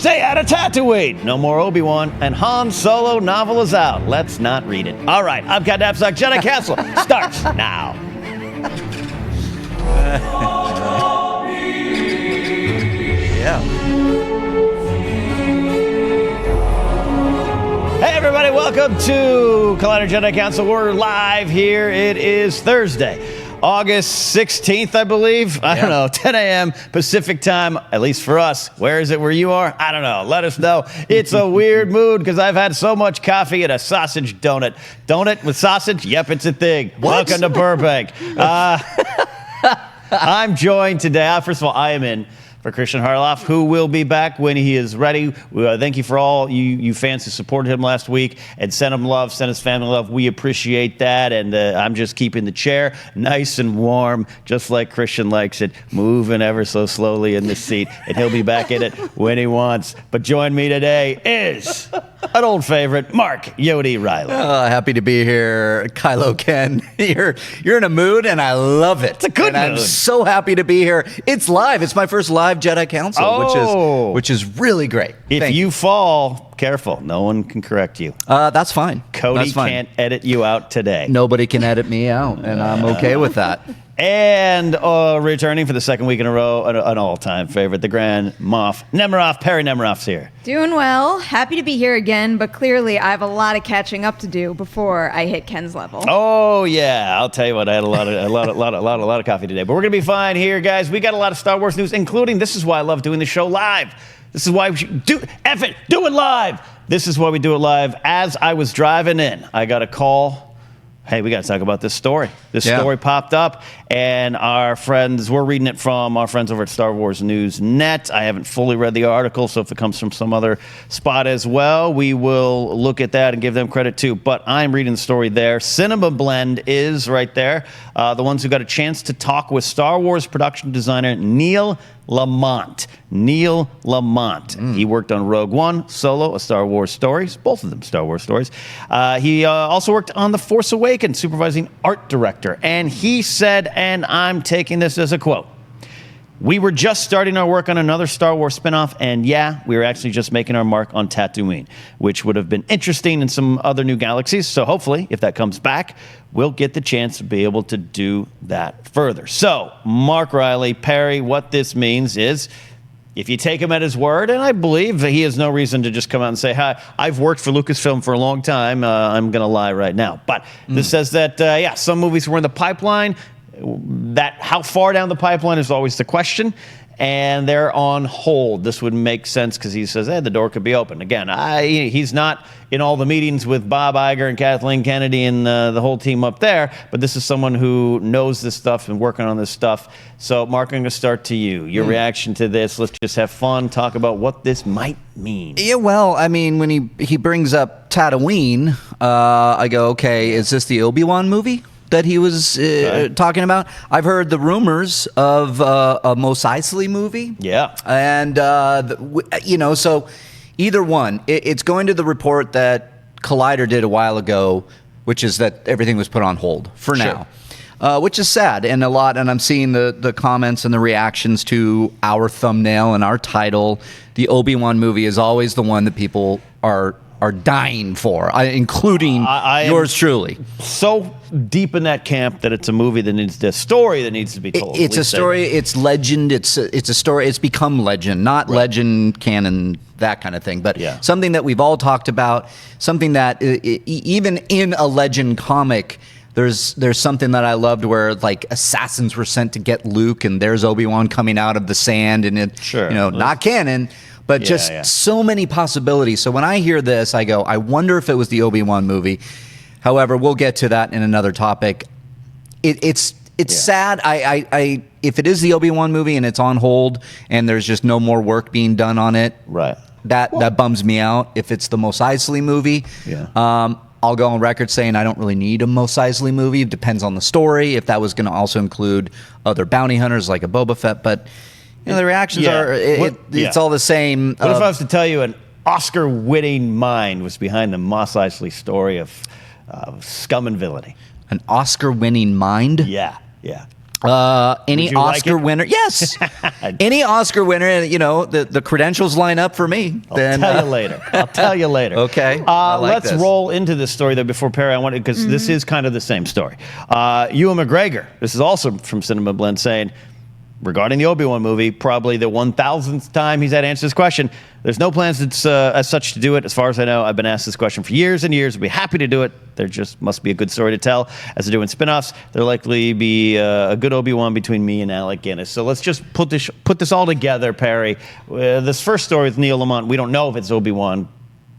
Stay out of Tatooine. No more Obi-Wan, and Han Solo novel is out. Let's not read it. All right, I've got Napzok. Jedi Council starts now. Yeah. Hey, everybody, welcome to Collider Jedi Council. We're live here. It is Thursday, August 16th, I believe. I don't know, 10 a.m. Pacific time, at least for us. Where is it where you are? I don't know. Let us know. It's a weird mood because I've had so much coffee and a sausage donut. Donut with sausage? Yep, it's a thing. What? Welcome to Burbank. I'm joined today. First of all, I am in for Christian Harloff, who will be back when he is ready. Thank you for all you fans who supported him last week and sent him love, sent his family love. We appreciate that, and I'm just keeping the chair nice and warm, just like Christian likes it, moving ever so slowly in this seat, and he'll be back in it when he wants. But join me today is an old favorite, Mark Yodi Reilly. Happy to be here, Kylo Ken. You're in a mood, and I love it. It's a good mood. I'm so happy to be here. It's live. It's my first live Jedi Council, which is really great. If you fall, careful. No one can correct you. That's fine. Cody can't edit you out today. Nobody can edit me out, and I'm okay with that. And returning for the second week in a row, an all-time favorite, the Grand Moff Nemiroff. Perri Nemiroff's here. Doing well. Happy to be here again, but clearly I have a lot of catching up to do before I hit Ken's level. Oh yeah, I'll tell you what. I had a lot of coffee today, but we're gonna be fine here, guys. We got a lot of Star Wars news, including this is why I love doing the show live. This is why we should do it live. This is why we do it live. As I was driving in, I got a call. Hey, we got to talk about this story. This story popped up, and we're reading it from our friends over at Star Wars News Net. I haven't fully read the article, so if it comes from some other spot as well, we will look at that and give them credit too. But I'm reading the story there. Cinema Blend is right there. The ones who got a chance to talk with Star Wars production designer Neil Lamont. He worked on Rogue One, Solo, a Star Wars stories, both of them Star Wars stories. He also worked on The Force Awakens, supervising art director. And he said, and I'm taking this as a quote, "We were just starting our work on another Star Wars spinoff, and we were actually just making our mark on Tatooine, which would have been interesting in some other new galaxies. So hopefully, if that comes back, we'll get the chance to be able to do that further." So, Mark Reilly, Perri, what this means is, if you take him at his word, and I believe that he has no reason to just come out and say, "Hi, I've worked for Lucasfilm for a long time. I'm going to lie right now." But this says that, some movies were in the pipeline. That how far down the pipeline is always the question, and they're on hold. This would make sense because he says, the door could be open. Again, he's not in all the meetings with Bob Iger and Kathleen Kennedy and the whole team up there, but this is someone who knows this stuff and working on this stuff. So, Mark, I'm going to start to you. Your reaction to this. Let's just have fun, talk about what this might mean. Yeah, well, I mean, when he brings up Tatooine, I go, okay, is this the Obi-Wan movie that he was talking about? I've heard the rumors of a Mos Eisley movie. Yeah. And, so either one. It's going to the report that Collider did a while ago, which is that everything was put on hold for now. Which is sad and I'm seeing the comments and the reactions to our thumbnail and our title. The Obi-Wan movie is always the one that people are dying for, including yours truly. So deep in that camp that it's a movie that needs a story that needs to be told. It's a story. It's legend. It's a story. It's become legend, not legend canon, that kind of thing, but something that we've all talked about. Something that even in a legend comic, there's something that I loved where like assassins were sent to get Luke, and there's Obi-Wan coming out of the sand, and not canon. But just so many possibilities. So when I hear this, I go, I wonder if it was the Obi-Wan movie. However, we'll get to that in another topic. It's sad. I if it is the Obi-Wan movie and it's on hold and there's just no more work being done on it, that bums me out. If it's the Mos Eisley movie, I'll go on record saying I don't really need a Mos Eisley movie. It depends on the story. If that was going to also include other bounty hunters like a Boba Fett, but the reactions are, it's all the same. What if I was to tell you an Oscar-winning mind was behind the Mos Eisley story of scum and villainy? An Oscar-winning mind? Yeah. Any Oscar winner? Yes. Any Oscar winner, the credentials line up for me. I'll tell you later. Okay. Let's roll into this story, though, before Perri, because this is kind of the same story. Ewan McGregor, this is also from Cinema Blend, saying, regarding the Obi-Wan movie, probably the 1,000th time he's had to answer this question. There's no plans as such to do it. As far as I know, I've been asked this question for years and years. I'd be happy to do it. There just must be a good story to tell. As they're doing spin-offs, there'll likely be a good Obi-Wan between me and Alec Guinness. So let's just put this all together, Perri. This first story with Neil Lamont, we don't know if it's Obi-Wan,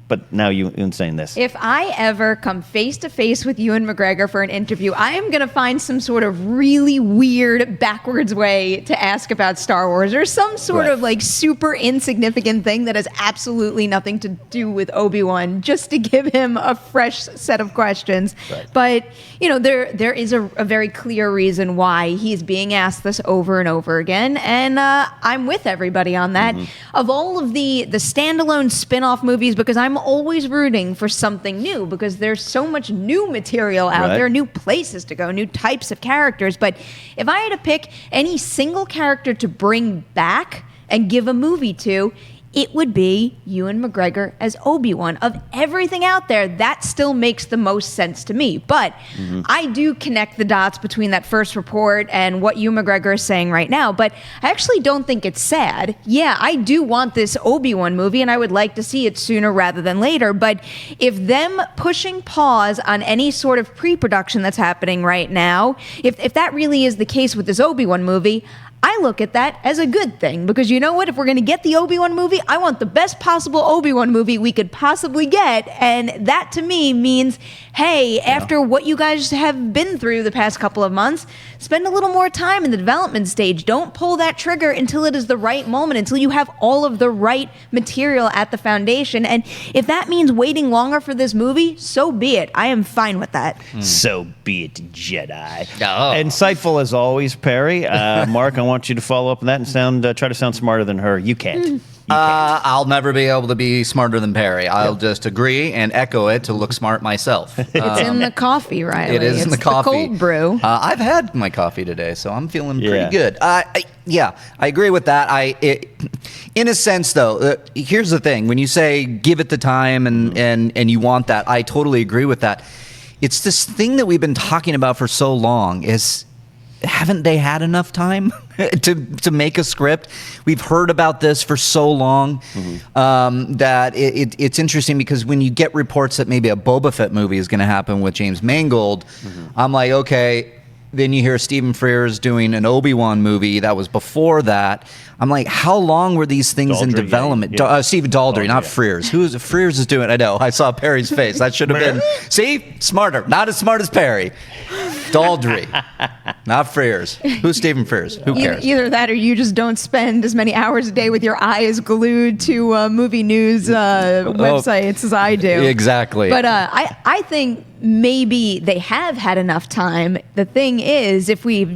but now you're saying this. If I ever come face to face with Ewan McGregor for an interview, I am going to find some sort of really weird backwards way to ask about Star Wars, or some sort of like super insignificant thing that has absolutely nothing to do with Obi-Wan, just to give him a fresh set of questions. Right. But there is a very clear reason why he's being asked this over and over again, and I'm with everybody on that. Of all of the standalone spin-off movies, because I'm always rooting for something new, because there's so much new material out there, new places to go, new types of characters. But if I had to pick any single character to bring back and give a movie to, it would be Ewan McGregor as Obi-Wan. Of everything out there, that still makes the most sense to me. But I do connect the dots between that first report and what Ewan McGregor is saying right now. But I actually don't think it's sad. Yeah, I do want this Obi-Wan movie, and I would like to see it sooner rather than later. But if them pushing pause on any sort of pre-production that's happening right now, if that really is the case with this Obi-Wan movie, I look at that as a good thing, because you know what? If we're going to get the Obi-Wan movie, I want the best possible Obi-Wan movie we could possibly get. And that to me means, hey, after what you guys have been through the past couple of months, spend a little more time in the development stage. Don't pull that trigger until it is the right moment, until you have all of the right material at the foundation. And if that means waiting longer for this movie, so be it. I am fine with that. So be it, Jedi. Insightful as always, Perri. Mark, I want you to follow up on that and try to sound smarter than her. You can't. I'll never be able to be smarter than Perri. I'll just agree and echo it to look smart myself. It's in the coffee, Riley. It is in the coffee. The cold brew. I've had my coffee today, so I'm feeling pretty good. I agree with that. In a sense, though, here's the thing: when you say give it the time and you want that, I totally agree with that. It's this thing that we've been talking about for so long. Haven't they had enough time to make a script? We've heard about this for so long that it's interesting, because when you get reports that maybe a Boba Fett movie is going to happen with James Mangold, I'm like, okay. Then you hear Stephen Frears doing an Obi-Wan movie that was before that. I'm like, how long were these things in development? Stephen Daldry, not Frears. Frears is doing? I know. I saw Perry's face. That should have been. See, smarter. Not as smart as Perri. Daldry, not Frears. Who's Stephen Frears? Who cares? Either that, or you just don't spend as many hours a day with your eyes glued to movie news websites as I do. Exactly. But I think maybe they have had enough time. The thing is, if we've,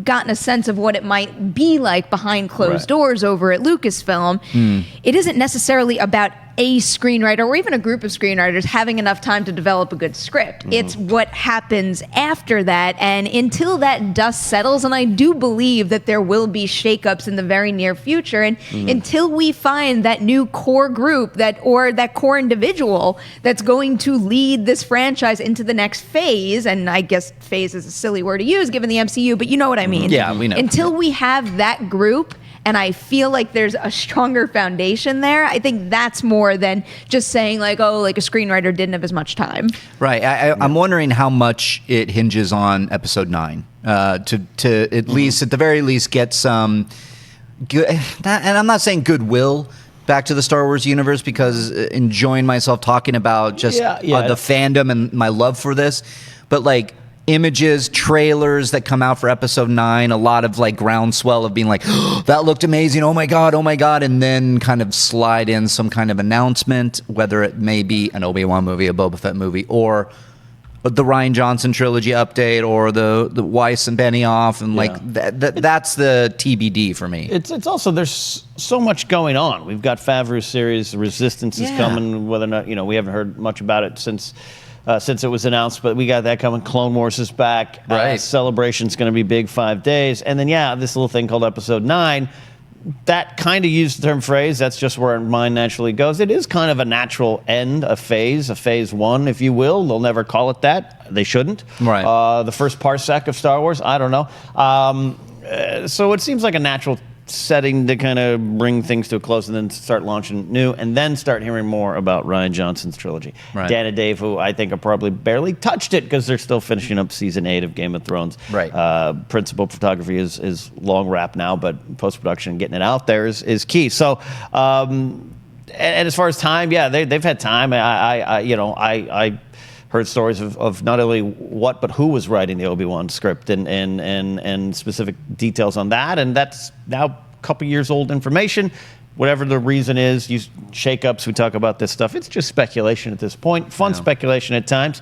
gotten a sense of what it might be like behind closed doors over at Lucasfilm, it isn't necessarily about a screenwriter or even a group of screenwriters having enough time to develop a good script. It's what happens after that, and until that dust settles, and I do believe that there will be shakeups in the very near future, and until we find that new core group, that core individual that's going to lead this franchise into the next phase, and I guess phase is a silly word to use given the MCU, but you know what I mean. Yeah, we know. Until we have that group, and I feel like there's a stronger foundation there, I think that's more than just saying like, oh, like a screenwriter didn't have as much time. Right. I'm wondering how much it hinges on episode 9 to at least, at the very least, get some good, and I'm not saying goodwill back to the Star Wars universe, because enjoying myself talking about just the fandom and my love for this, but like images, trailers that come out for episode 9, a lot of like groundswell of being like, oh, that looked amazing, oh my god, and then kind of slide in some kind of announcement, whether it may be an Obi-Wan movie, a Boba Fett movie, or the Rian Johnson trilogy update, or the Weiss and Benioff, and like that's the TBD for me. It's also, there's so much going on. We've got Favreau's series, Resistance is coming, whether or not, we haven't heard much about it since since it was announced, but we got that coming. Clone Wars is back. Right. Celebration's going to be big, 5 days. And then, this little thing called Episode 9, that kind of used the term phrase. That's just where mine naturally goes. It is kind of a natural end, a phase 1, if you will. They'll never call it that. They shouldn't. Right. The first parsec of Star Wars, I don't know. So it seems like a natural setting to kind of bring things to a close and then start launching new and then start hearing more about Rian Johnson's trilogy. Right. Dan and Dave, who I think are probably barely touched it because they're still finishing up season 8 of Game of Thrones. Right. Principal photography is long wrap now, but post-production, getting it out there is key. So, and as far as time, they've had time. I heard stories of not only what but who was writing the Obi-Wan script and specific details on that, and that's now a couple years old information. Whatever the reason is, shakeups, we talk about this stuff. It's just speculation at this point. Fun speculation at times.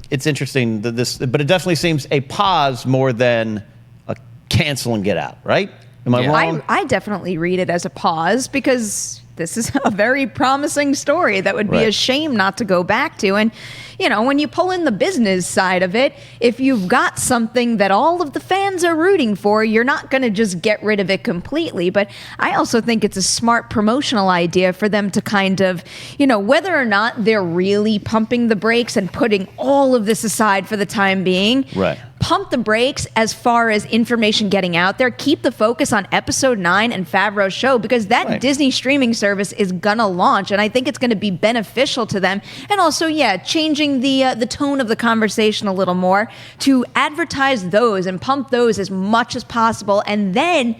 It's interesting but it definitely seems a pause more than a cancel and get out. Right? Am I wrong? I definitely read it as a pause because this is a very promising story that would be a shame not to go back to. And, when you pull in the business side of it, if you've got something that all of the fans are rooting for, you're not going to just get rid of it completely. But I also think it's a smart promotional idea for them to kind of, whether or not they're really pumping the brakes and putting all of this aside for the time being. Right. Pump the brakes as far as information getting out there. Keep the focus on Episode 9 and Favreau's show because that Disney streaming service is gonna launch, and I think it's gonna be beneficial to them. And also, changing the tone of the conversation a little more to advertise those and pump those as much as possible, and then.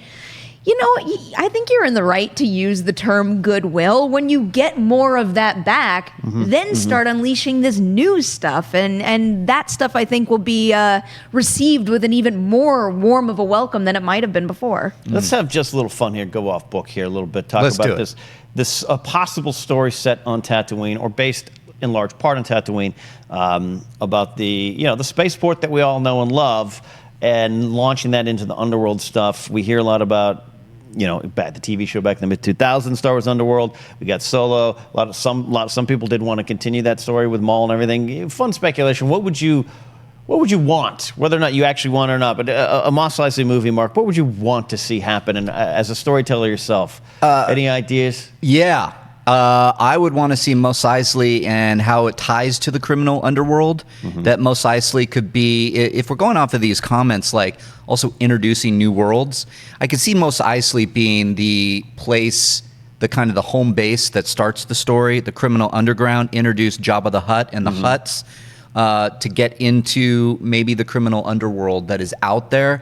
I think you're in the right to use the term goodwill. When you get more of that back, then start unleashing this new stuff. And that stuff, I think, will be received with an even more warm of a welcome than it might have been before. Let's have just a little fun here, go off book here a little bit, talk about this possible story set on Tatooine or based in large part on Tatooine about the spaceport that we all know and love and launching that into the underworld stuff. We hear a lot about back the TV show back in the mid-2000s, Star Wars Underworld. We got Solo. Some people did want to continue that story with Maul and everything. Fun speculation. What would you want, whether or not you actually want it or not? But a Mos Eisley movie, Mark. What would you want to see happen? And as a storyteller yourself, any ideas? Yeah. I would want to see Mos Eisley and how it ties to the criminal underworld. That Mos Eisley could be, if we're going off of these comments, like also introducing new worlds, I could see Mos Eisley being the place, the kind of the home base that starts the story, the criminal underground, introduce Jabba the Hutt and the Hutts to get into maybe the criminal underworld that is out there.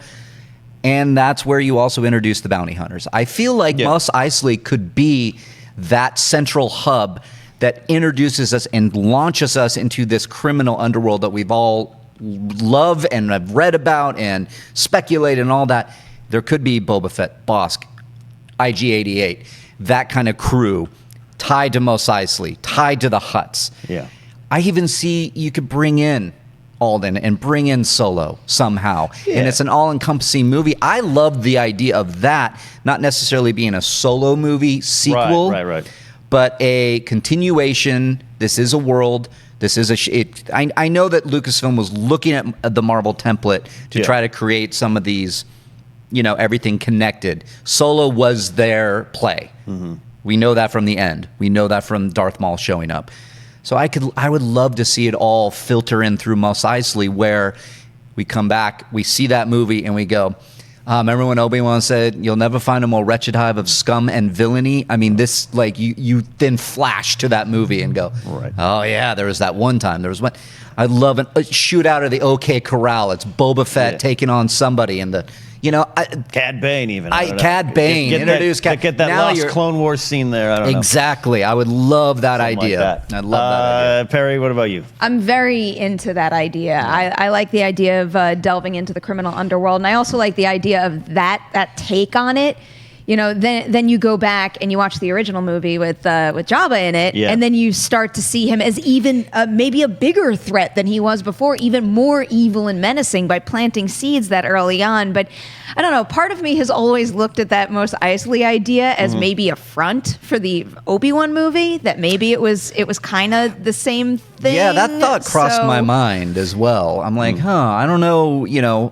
And that's where you also introduce the bounty hunters. I feel like Mos Eisley could be that central hub that introduces us and launches us into this criminal underworld that we've all love and have read about and speculate and all that. There could be Boba Fett, Bosk, IG-88, that kind of crew tied to Mos Eisley, tied to the Hutts. Yeah. I even see you could bring in Alden and bring in Solo somehow. And it's an all-encompassing movie. I love the idea of that, not necessarily being a Solo movie sequel, right. but a continuation. This is a world. This is I know that Lucasfilm was looking at the Marvel template to try to create some of these, everything connected. Solo was their play. We know that from the end. We know that from Darth Maul showing up. So I would love to see it all filter in through Mos Eisley, where we come back, we see that movie, and we go, remember when Obi-Wan said, "You'll never find a more wretched hive of scum and villainy"? I mean, this, like, you then flash to that movie and go, oh yeah, there was that one time. There was one. I love a shootout of the OK Corral. It's Boba Fett taking on somebody, and Cad Bane even. Cad Bane. Introduce Cad. Get that lost Clone Wars scene there. I don't know. Exactly. I would love that idea. Like that. I'd love that idea. Perri, what about you? I'm very into that idea. I like the idea of delving into the criminal underworld, and I also like the idea of that take on it. then you go back and you watch the original movie with Jabba in it, and then you start to see him as even maybe a bigger threat than he was before, even more evil and menacing by planting seeds that early on. But I don't know, part of me has always looked at that Mos Eisley idea as maybe a front for the Obi-Wan movie, that maybe it was kind of the same thing. Yeah, that thought crossed my mind as well. I'm like, I don't know,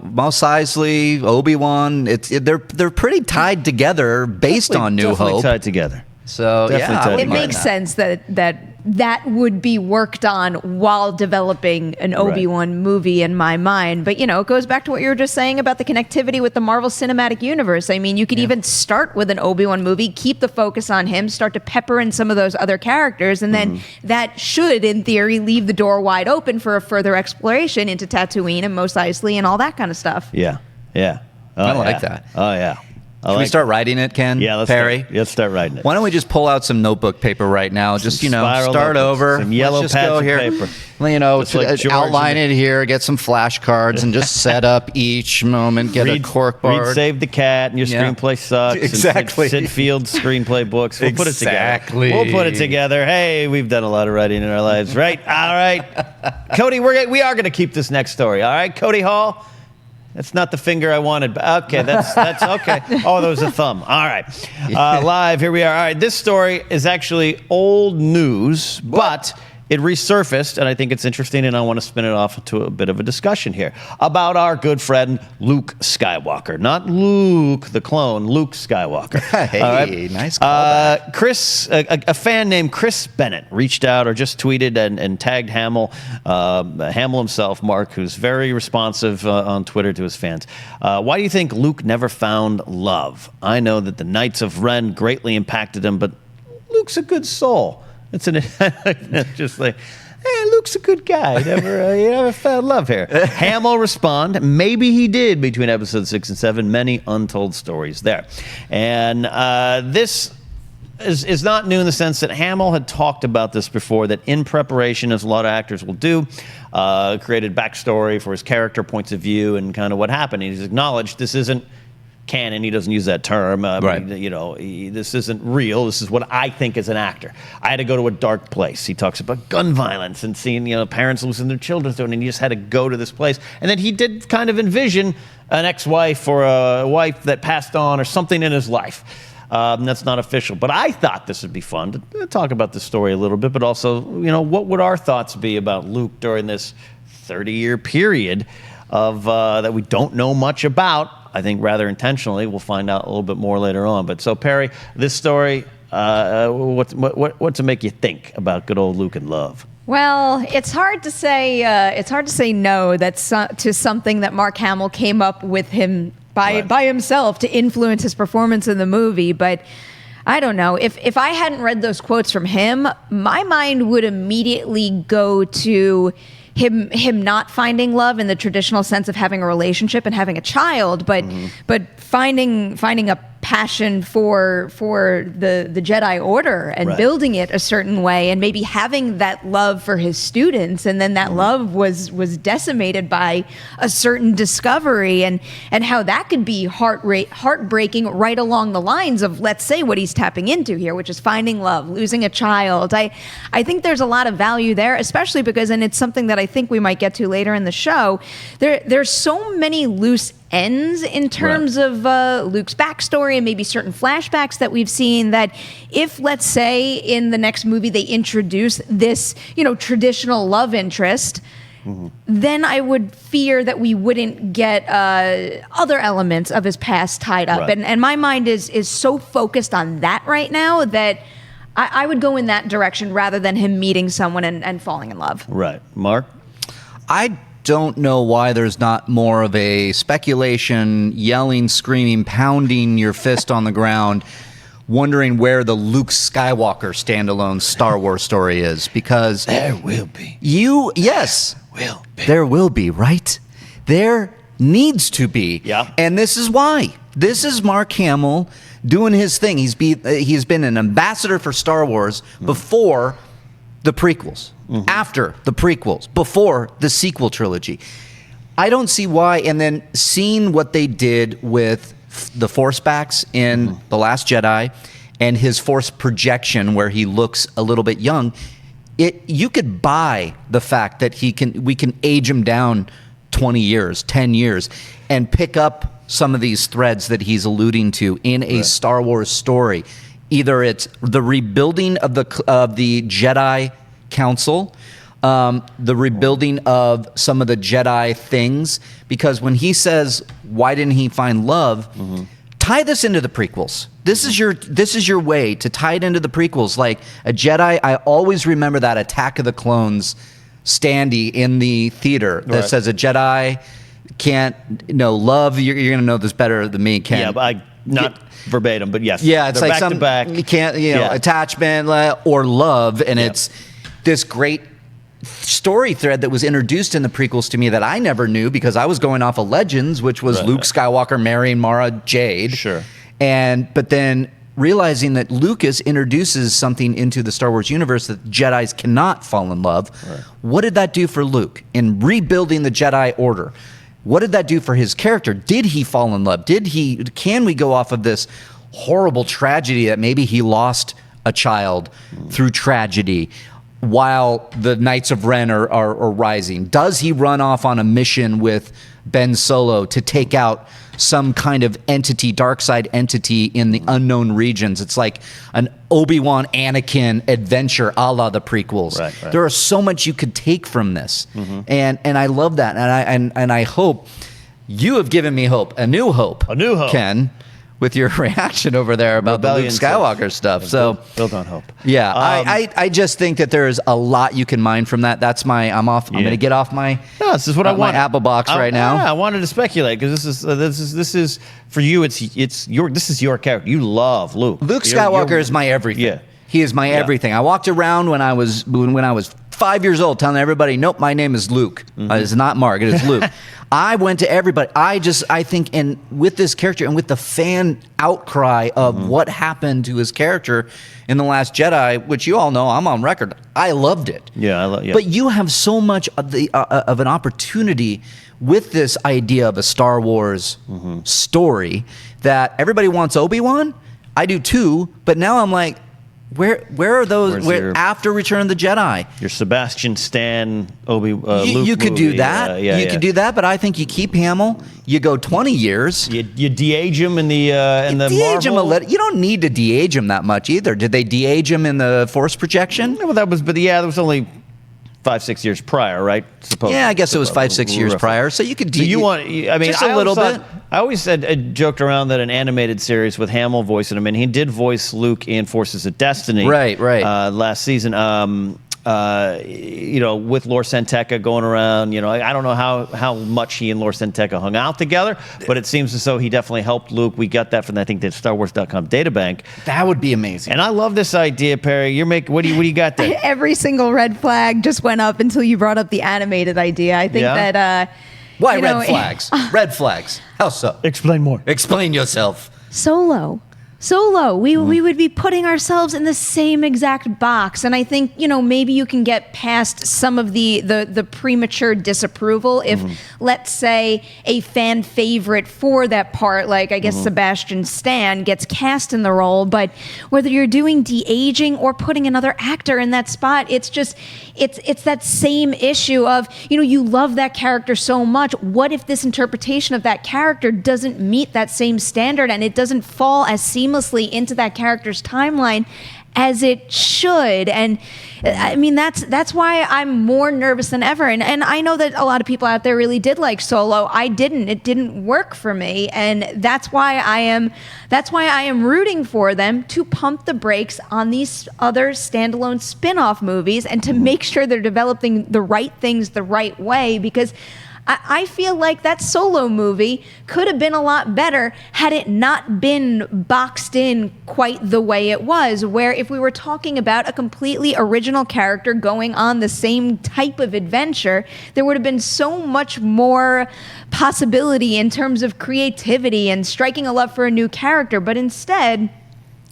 Mos Eisley, Obi-Wan, they're pretty tied together based on New Hope. Tied together. So it makes sense that would be worked on while developing an Obi-Wan movie in my mind. But, it goes back to what you were just saying about the connectivity with the Marvel Cinematic Universe. I mean, you could even start with an Obi-Wan movie, keep the focus on him, start to pepper in some of those other characters, and then that should, in theory, leave the door wide open for a further exploration into Tatooine and Mos Eisley and all that kind of stuff. Yeah, yeah. I like that. Oh, yeah. Should we start writing it, Ken? Yeah, Perry? Let's start writing it. Why don't we just pull out some notebook paper right now? Just, start over. Some yellow Let's pads go of here. paper. Outline it here, get some flashcards, and just set up each moment, get a corkboard. Read Save the Cat, and your screenplay sucks. Exactly. Sid Field's screenplay books. We'll put it together. Exactly. We'll put it together. Hey, we've done a lot of writing in our lives, right? All right. Cody, we are going to keep this next story, all right? Cody Hall? That's not the finger I wanted. Okay, that's okay. Oh, that was a thumb. All right. Live, here we are. All right, this story is actually old news, but it resurfaced, and I think it's interesting, and I want to spin it off to a bit of a discussion here about our good friend Luke Skywalker. Not Luke the clone, Luke Skywalker. Hey, nice callback. A fan named Chris Bennett reached out or just tweeted and tagged Hamill, Hamill himself, Mark, who's very responsive on Twitter to his fans. Why do you think Luke never found love? I know that the Knights of Ren greatly impacted him, but Luke's a good soul. It's just like, hey, Luke's a good guy. He never found love here. Hamill respond, maybe he did between episodes 6 and 7. Many untold stories there. And this is not new in the sense that Hamill had talked about this before, that in preparation, as a lot of actors will do, created backstory for his character, points of view, and kind of what happened. He's acknowledged this isn't canon. He doesn't use that term. This isn't real. This is what I think as an actor. I had to go to a dark place. He talks about gun violence and seeing parents losing their children to it, and he just had to go to this place. And then he did kind of envision an ex-wife or a wife that passed on or something in his life. That's not official. But I thought this would be fun to talk about this story a little bit, but also, what would our thoughts be about Luke during this 30-year period of that we don't know much about? I think rather intentionally. We'll find out a little bit more later on. But so, Perry, this story, what to make you think about good old Luke and love? Well, it's hard to say. No. That's to something that Mark Hamill came up with him by himself to influence his performance in the movie. But I don't know. If I hadn't read those quotes from him, my mind would immediately go to him not finding love in the traditional sense of having a relationship and having a child, but finding a passion for the Jedi Order and building it a certain way, and maybe having that love for his students, and then that love was decimated by a certain discovery, and how that could be heartbreaking right along the lines of, let's say, what he's tapping into here, which is finding love, losing a child. I think there's a lot of value there, especially because, and it's something that I think we might get to later in the show, there's so many loose ends in terms of Luke's backstory and maybe certain flashbacks that we've seen, that if, let's say, in the next movie they introduce this, traditional love interest, then I would fear that we wouldn't get other elements of his past tied up. And my mind is so focused on that right now that I would go in that direction rather than him meeting someone and falling in love. Right. Mark? I don't know why there's not more of a speculation, yelling, screaming, pounding your fist on the ground, wondering where the Luke Skywalker standalone Star Wars story is, because there will be. There will be, right? There needs to be. Yeah. And this is why. This is Mark Hamill doing his thing. He's been an ambassador for Star Wars before the prequels, after the prequels, before the sequel trilogy. I don't see why. And then seeing what they did with the Force backs in The Last Jedi and his Force projection where he looks a little bit young, you could buy the fact that we can age him down 20 years, 10 years, and pick up some of these threads that he's alluding to in a Star Wars story. Either it's the rebuilding of the Jedi Council, the rebuilding of some of the Jedi things, because when he says, why didn't he find love, tie this into the prequels. This is your way to tie it into the prequels. Like a Jedi, I always remember that Attack of the Clones standee in the theater that says a Jedi can't love. You're going to know this better than me, Ken. Yeah, but not verbatim, but yes. Yeah, it's they're like back to back. You can't, attachment or love, and it's this great story thread that was introduced in the prequels to me that I never knew because I was going off of Legends, which was Luke Skywalker marrying Mara Jade. Sure. But then realizing that Lucas introduces something into the Star Wars universe that Jedis cannot fall in love. Right. What did that do for Luke in rebuilding the Jedi Order? What did that do for his character? Did he fall in love? Can we go off of this horrible tragedy that maybe he lost a child through tragedy while the Knights of Ren are rising? Does he run off on a mission with Ben Solo to take out some kind of entity, dark side entity in the unknown regions? It's like an Obi-Wan Anakin adventure a la the prequels. Right. There is so much you could take from this. And I love that. And I hope you have given me hope, a new hope, Ken, with your reaction over there about the Luke Skywalker stuff. So built on hope. Yeah, I just think that there is a lot you can mine from that. I'm off. I'm going to get off my this is what I want. My Apple box right now. I wanted to speculate because this is for you. This is your character. You love Luke. Luke Skywalker is my everything. Yeah. He is my everything. I walked around when I was 5 years old telling everybody, nope, my name is Luke. It's not Mark, it is Luke. I went to everybody. I think, and with this character and with the fan outcry of what happened to his character in The Last Jedi, which you all know, I'm on record, I loved it. Yeah, But you have so much of an opportunity with this idea of a Star Wars story that everybody wants Obi-Wan. I do too, but now I'm like, where are those? After Return of the Jedi, your Sebastian Stan Luke you could movie. do that. You could do that, but I think you keep Hamill. You go 20 years. You de-age him in the de-age Marvel. him a little. You don't need to de-age him that much either. Did they de-age him in the Force projection? Well, that was only 5-6 years prior, right? Supposedly. Yeah, I guess it was 5-6 years prior. So you could do you want? I mean, just a little bit. I always said, joked around that an animated series with Hamill voicing him, and he did voice Luke in Forces of Destiny, right, last season. With Lor Santeca going around, I don't know how much he and Lor Santeca hung out together, but it seems as though he definitely helped Luke. We got that from, I think, the StarWars.com databank. That would be amazing. And I love this idea, Perri. What do you got there? Every single red flag just went up until you brought up the animated idea. I think that. Why red flags? Red flags. How so? Explain more. Explain yourself. Solo. We would be putting ourselves in the same exact box, and I think maybe you can get past some of the premature disapproval if let's say a fan favorite for that part, like I guess Sebastian Stan, gets cast in the role. But whether you're doing de-aging or putting another actor in that spot, it's that same issue of you love that character so much. What if this interpretation of that character doesn't meet that same standard and it doesn't fall as seamlessly into that character's timeline as it should? And I mean, that's why I'm more nervous than ever. And I know that a lot of people out there really did like Solo. I didn't. It didn't work for me, and that's why I am rooting for them to pump the brakes on these other standalone spin-off movies and to make sure they're developing the right things the right way, because I feel like that Solo movie could have been a lot better had it not been boxed in quite the way it was, where if we were talking about a completely original character going on the same type of adventure, there would have been so much more possibility in terms of creativity and striking a love for a new character. But instead,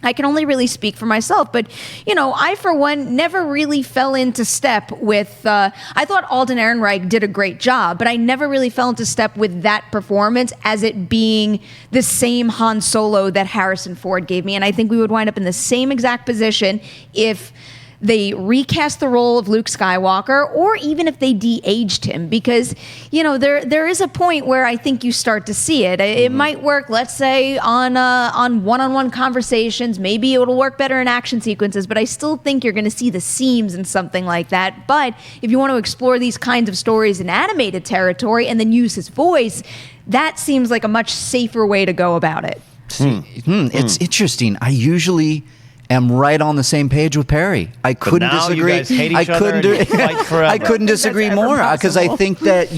I can only really speak for myself, but, I, for one, never really fell into step with, I thought Alden Ehrenreich did a great job, but I never really fell into step with that performance as it being the same Han Solo that Harrison Ford gave me. And I think we would wind up in the same exact position if they recast the role of Luke Skywalker, or even if they de-aged him, because, there is a point where I think you start to see it. It might work, let's say, on one-on-one conversations. Maybe it'll work better in action sequences, but I still think you're going to see the seams in something like that. But if you want to explore these kinds of stories in animated territory and then use his voice, that seems like a much safer way to go about it. It's interesting. I usually am right on the same page with Perri. I couldn't disagree. You guys hate each other and you fight forever. I couldn't disagree more, because I think that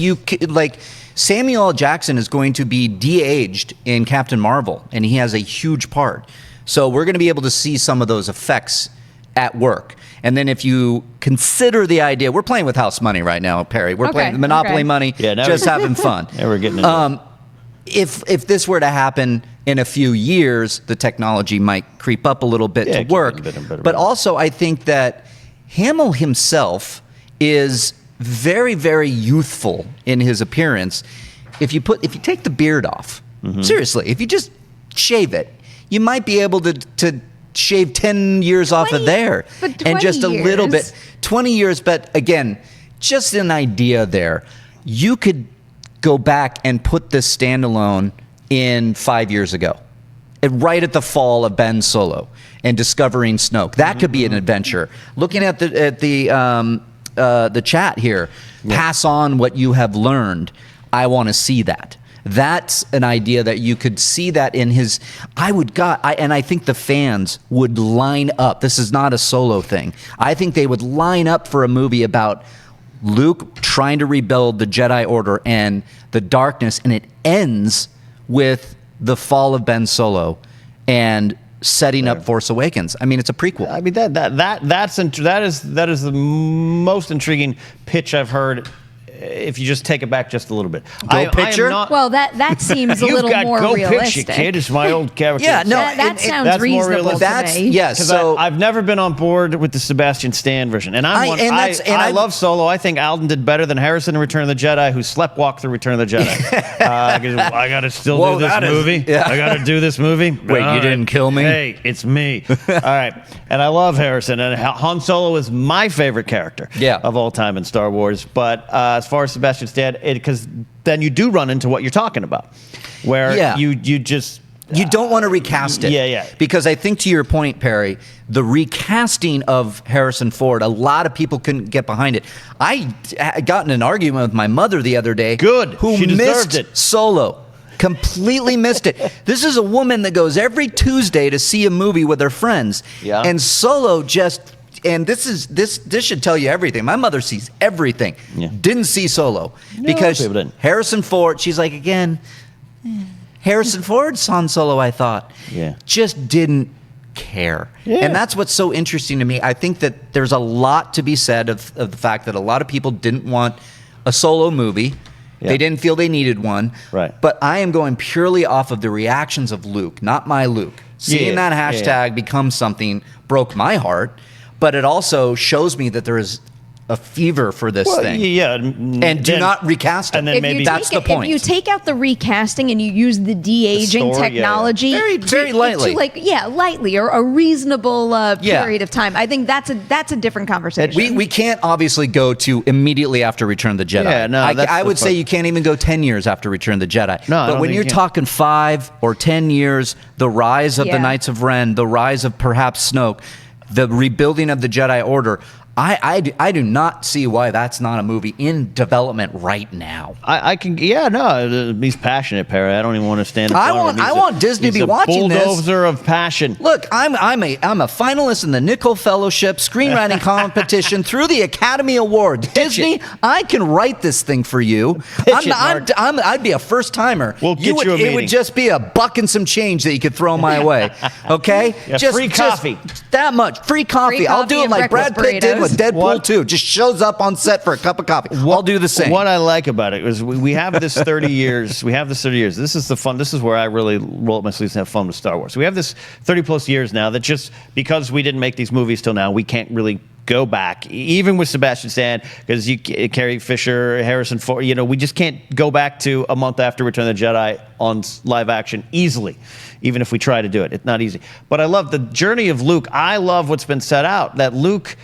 Samuel L. Jackson is going to be de-aged in Captain Marvel, and he has a huge part. So we're going to be able to see some of those effects at work. And then if you consider the idea, we're playing with house money right now, Perri. We're playing Monopoly money, just having fun. Yeah, we're getting into it. If this were to happen in a few years, the technology might creep up a little bit to work. But also, I think that Hamill himself is very, very youthful in his appearance. If you take the beard off, seriously, if you just shave it, you might be able to shave 10 years off of there, and just a little bit, 20 years. But again, just an idea there. You could go back and put this standalone in 5 years ago, right at the fall of Ben Solo and discovering Snoke. That could be an adventure. Looking at the chat here, pass on what you have learned. I want to see that. That's an idea that you could see that in his. And I think the fans would line up. This is not a Solo thing. I think they would line up for a movie about Luke trying to rebuild the Jedi Order and the darkness, and it ends with the fall of Ben Solo and setting up Force Awakens. I mean, it's a prequel. I mean, that is the most intriguing pitch I've heard. If you just take it back just a little bit. Picture? Well, that seems a little more realistic. Picture, kid. It's my old character. Yeah, no, that sounds reasonable to me. Yes, so I've never been on board with the Sebastian Stan version, and I love Solo. I think Alden did better than Harrison in Return of the Jedi, who sleptwalked through Return of the Jedi. I got to still do this movie. I got to do this movie. Wait, you didn't kill me? Hey, it's me. All right, and I love Harrison, and Han Solo is my favorite character of all time in Star Wars. But as far as Sebastian Stan, because then you do run into what you're talking about, where you just you don't want to recast it. Yeah. Because I think, to your point, Perri, the recasting of Harrison Ford, a lot of people couldn't get behind it. I got in an argument with my mother the other day. Who she missed it. Solo. Completely missed it. This is a woman that goes every Tuesday to see a movie with her friends. Yeah. And Solo just. And this should tell you everything. My mother sees everything. Yeah. Didn't see Solo because Harrison Ford. She's like, again, Harrison Ford's Han Solo. I thought, just didn't care. Yeah. And that's what's so interesting to me. I think that there's a lot to be said of the fact that a lot of people didn't want a Solo movie. Yeah. They didn't feel they needed one. Right. But I am going purely off of the reactions of Luke, not my Luke. Seeing that hashtag become something broke my heart. But it also shows me that there is a fever for this thing. Yeah. And do not recast it. And then maybe that's the point. If you take out the recasting and you use the de-aging technology, very lightly. Lightly, or a reasonable period of time. I think that's a different conversation. We can't obviously go to immediately after Return of the Jedi. Yeah, no, I would say you can't even go 10 years after Return of the Jedi. No, but when you're talking 5 or 10 years, the rise of the Knights of Ren, the rise of perhaps Snoke, the rebuilding of the Jedi Order, I do not see why that's not a movie in development right now. He's passionate, Perri. I don't even want to stand in front of him. I want Disney to be watching this. Bulldozer of passion. Look, I'm a finalist in the Nickel Fellowship screenwriting competition through the Academy Awards. Disney, I can write this thing for you. I'd be a first timer. We'll get you a meeting. It would just be a buck and some change that you could throw my way. Okay? Free coffee. That much. Free coffee. I'll do it like Brad Pitt did with Deadpool 2 just shows up on set for a cup of coffee. I'll do the same. What I like about it is we have this 30 years. We have this 30 years. This is the fun. This is where I really roll up my sleeves and have fun with Star Wars. We have this 30 plus years now that just because we didn't make these movies till now, we can't really go back, even with Sebastian Stan, because Carrie Fisher, Harrison Ford, we just can't go back to a month after Return of the Jedi on live action easily, even if we try to do it. It's not easy. But I love the journey of Luke. I love what's been set out, that Luke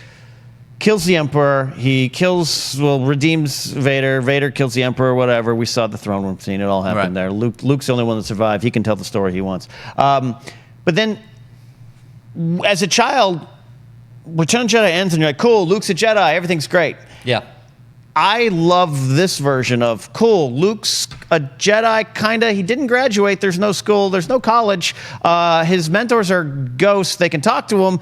kills the Emperor. He redeems Vader. Vader kills the Emperor, whatever. We saw the throne room scene. It all happened there. Luke's the only one that survived. He can tell the story he wants. But then, as a child, Return of the Jedi ends and you're like, cool, Luke's a Jedi, everything's great. Yeah. I love this version of, cool, Luke's a Jedi, kinda. He didn't graduate. There's no school. There's no college. His mentors are ghosts. They can talk to him.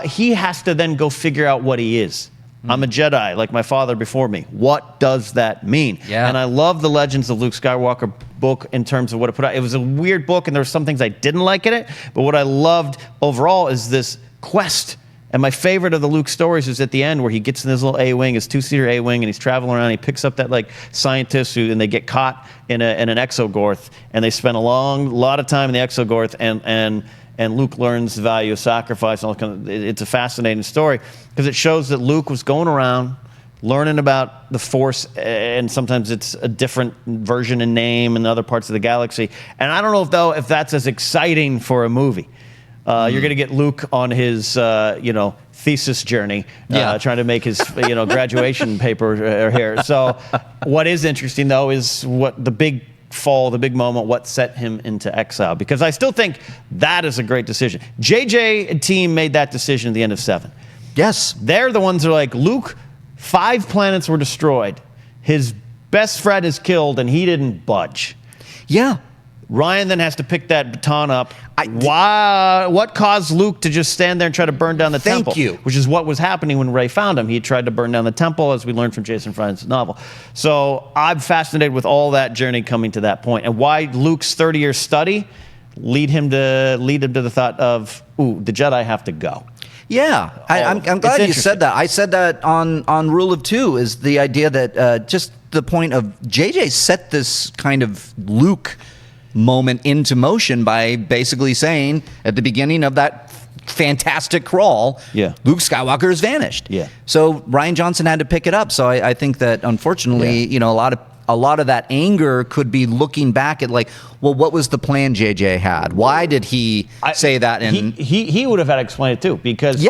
He has to then go figure out what he is. I'm a Jedi, like my father before me. What does that mean? Yeah. And I love the Legends of Luke Skywalker book in terms of what it put out. It was a weird book, and there were some things I didn't like in it. But what I loved overall is this quest. And my favorite of the Luke stories is at the end where he gets in his little A-Wing, his two-seater A-Wing, and he's traveling around. He picks up that scientist and they get caught in an exogorth, and they spend a lot of time in the exogorth, and Luke learns the value of sacrifice. And it's a fascinating story because it shows that Luke was going around learning about the Force, and sometimes it's a different version and name in other parts of the galaxy. And I don't know if that's as exciting for a movie. You're going to get Luke on his, thesis journey, trying to make his, graduation paper here. So what is interesting, though, is what the big moment, what set him into exile. Because I still think that is a great decision. JJ and team made that decision at the end of 7. Yes. They're the ones that are like, Luke, 5 planets were destroyed. His best friend is killed, and he didn't budge. Yeah. Ryan then has to pick that baton up. What caused Luke to just stand there and try to burn down the temple? Thank you. Which is what was happening when Rey found him. He tried to burn down the temple, as we learned from Jason Fry's novel. So I'm fascinated with all that journey coming to that point, and why Luke's 30-year study lead him to the thought of, the Jedi have to go. Yeah, I'm glad you said that. I said that on Rule of Two, is the idea that just the point of JJ set this kind of Luke moment into motion by basically saying at the beginning of that fantastic crawl, Luke Skywalker has vanished. Yeah. So Rian Johnson had to pick it up. So I think that unfortunately, a lot of that anger could be looking back at what was the plan JJ had? Why did he say that? And he would have had to explain it too, because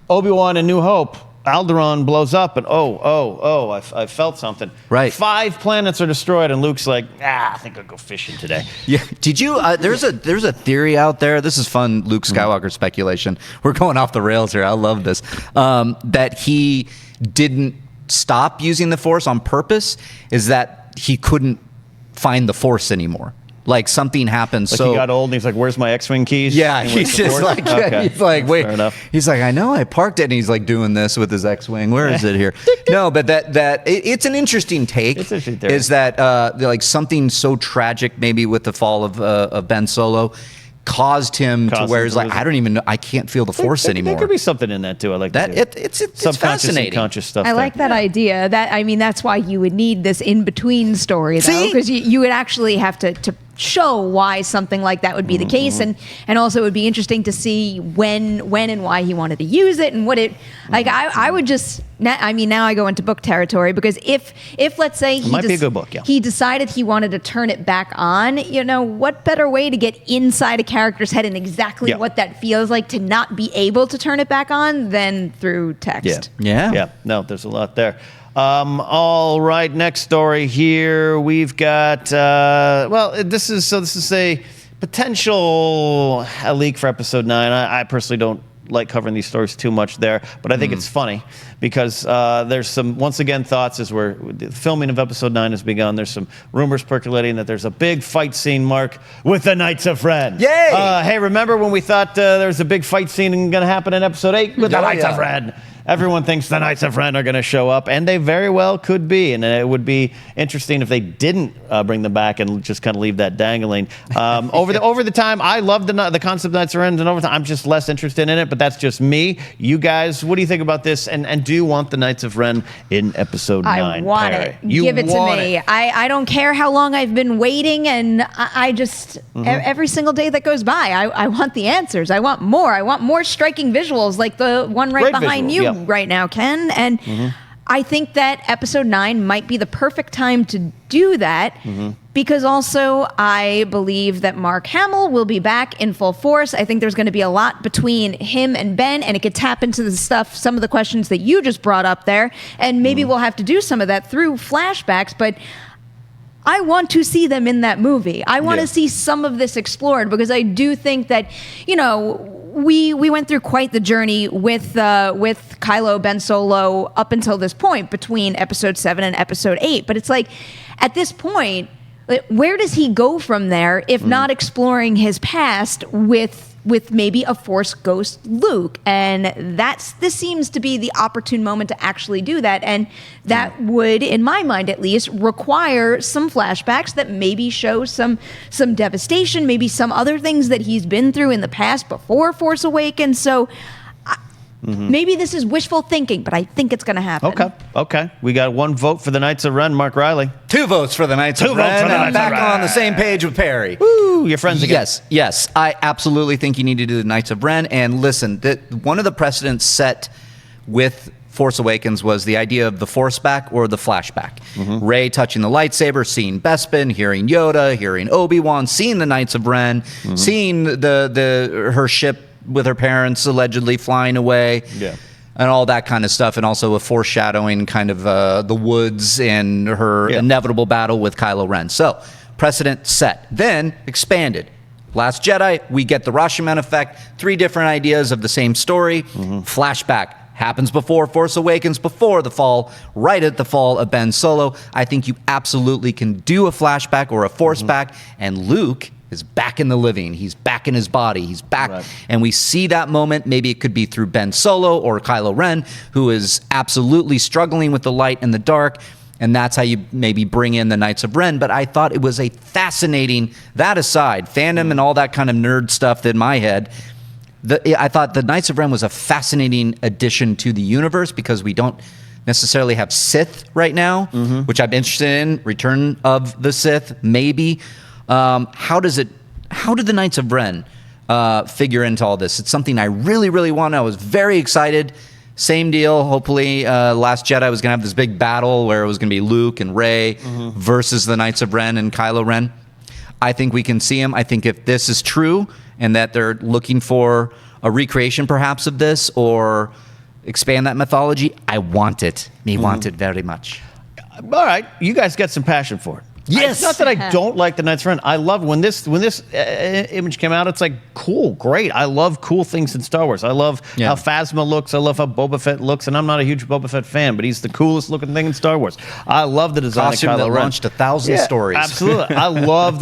Obi-Wan and New Hope, Alderaan blows up, and I felt something. Right. 5 planets are destroyed, and Luke's like, I think I'll go fishing today. Yeah. Did you? There's a theory out there. This is fun Luke Skywalker speculation. We're going off the rails here. I love this. That he didn't stop using the Force on purpose. Is that he couldn't find the Force anymore? Like something happened. He got old and he's like, "Where's my X-wing keys?" Yeah, he's just like, he's like, wait. Fair enough. He's like, I know I parked it, and he's like doing this with his X-wing. Where is it here? No, but it's an interesting take. It's interesting theory. Is that something so tragic, maybe with the fall of Ben Solo, caused him to where he's like, I don't even know, I can't feel the Force anymore. There could be something in that too. I like that. It's fascinating. Subconscious stuff. I like that idea. That's why you would need this in between story, though, because you would actually have to show why something like that would be the case, and also it would be interesting to see when and why he wanted to use it, and what it I would just now I go into book territory, because if let's say it might be a good book, he decided he wanted to turn it back on, what better way to get inside a character's head and exactly what that feels like to not be able to turn it back on than through text. Yeah. No, there's a lot there. All right, next story here. We've got, this is a potential leak for episode 9. I personally don't like covering these stories too much there, but I think it's funny because there's some, once again, thoughts as the filming of episode 9 has begun. There's some rumors percolating that there's a big fight scene, Mark, with the Knights of Ren. Yay! Hey, remember when we thought there was a big fight scene going to happen in episode 8 with the Knights of Ren? everyone thinks the Knights of Ren are going to show up, and they very well could be. And it would be interesting if they didn't bring them back and just kind of leave that dangling. Over the time, I love the concept of Knights of Ren, and over time, I'm just less interested in it. But that's just me. You guys, what do you think about this? And do you want the Knights of Ren in episode 9? I want Perri? it. Give it to me. I don't care how long I've been waiting, and I just every single day that goes by, I want the answers. I want more. I want more striking visuals like the one right behind you right now, Ken. And I think that episode 9 might be the perfect time to do that because also I believe that Mark Hamill will be back in full force. I think there's going to be a lot between him and Ben, and it could tap into the stuff, some of the questions that you just brought up there, and maybe we'll have to do some of that through flashbacks, but I want to see them in that movie. I want to see some of this explored because I do think that, we went through quite the journey with Kylo, Ben Solo up until this point between episode 7 and episode 8. But it's like, at this point, where does he go from there if not exploring his past with maybe a Force ghost Luke? And this seems to be the opportune moment to actually do that. And that would, in my mind at least, require some flashbacks that maybe show some devastation, maybe some other things that he's been through in the past before Force Awakens. So maybe this is wishful thinking, but I think it's going to happen. Okay. We got 1 vote for the Knights of Ren, Mark Reilly. 2 votes for the Knights of Ren. I'm back on the same page with Perri. Woo, your friends again. Yes. I absolutely think you need to do the Knights of Ren. And listen, one of the precedents set with Force Awakens was the idea of the Force back or the flashback. Rey touching the lightsaber, seeing Bespin, hearing Yoda, hearing Obi-Wan, seeing the Knights of Ren, seeing her ship with her parents allegedly flying away, and all that kind of stuff, and also a foreshadowing kind of the woods and her inevitable battle with Kylo Ren. So, precedent set. Then, expanded. Last Jedi, we get the Rashomon effect, 3 different ideas of the same story. Flashback happens before Force Awakens, before the fall, right at the fall of Ben Solo. I think you absolutely can do a flashback or a Force back, and Luke is back in the living. He's back in his body. He's back. And we see that moment. Maybe it could be through Ben Solo or Kylo Ren, who is absolutely struggling with the light and the dark. And that's how you maybe bring in the Knights of Ren. But I thought it was a fascinating, that aside, fandom and all that kind of nerd stuff in my head, I thought the Knights of Ren was a fascinating addition to the universe because we don't necessarily have Sith right now, which I'm interested in. Return of the Sith, maybe. How did the Knights of Ren figure into all this? It's something I really, really want. I was very excited. Same deal. Hopefully, Last Jedi was going to have this big battle where it was going to be Luke and Rey versus the Knights of Ren and Kylo Ren. I think we can see him. I think if this is true and that they're looking for a recreation perhaps of this or expand that mythology, I want it. Want it very much. All right. You guys got some passion for it. Yes. It's not that I don't like the Knights of Ren. I love when this image came out. It's like cool, great. I love cool things in Star Wars. I love how Phasma looks. I love how Boba Fett looks. And I'm not a huge Boba Fett fan, but he's the coolest looking thing in Star Wars. I love the design Costume of Kylo that Ren. launched 1,000 stories. Absolutely. I love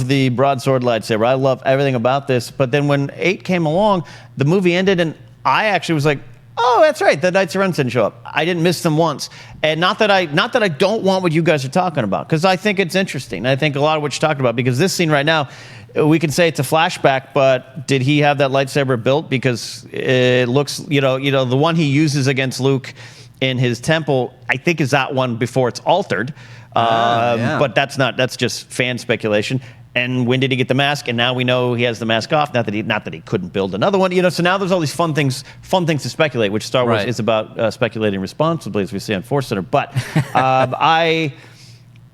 the broadsword lightsaber. I love everything about this. But then when 8 came along, the movie ended, and I actually was like, oh, that's right. The Knights of Ren didn't show up. I didn't miss them once. And not that I don't want what you guys are talking about, because I think it's interesting. I think a lot of what you're talking about, because this scene right now, we can say it's a flashback, but did he have that lightsaber built? Because it looks, the one he uses against Luke in his temple, I think is that one before it's altered. But that's just fan speculation. And when did he get the mask? And now we know he has the mask off. Not that he couldn't build another one. So now there's all these fun things to speculate, which Star Wars is about speculating responsibly, as we see on Force Center. But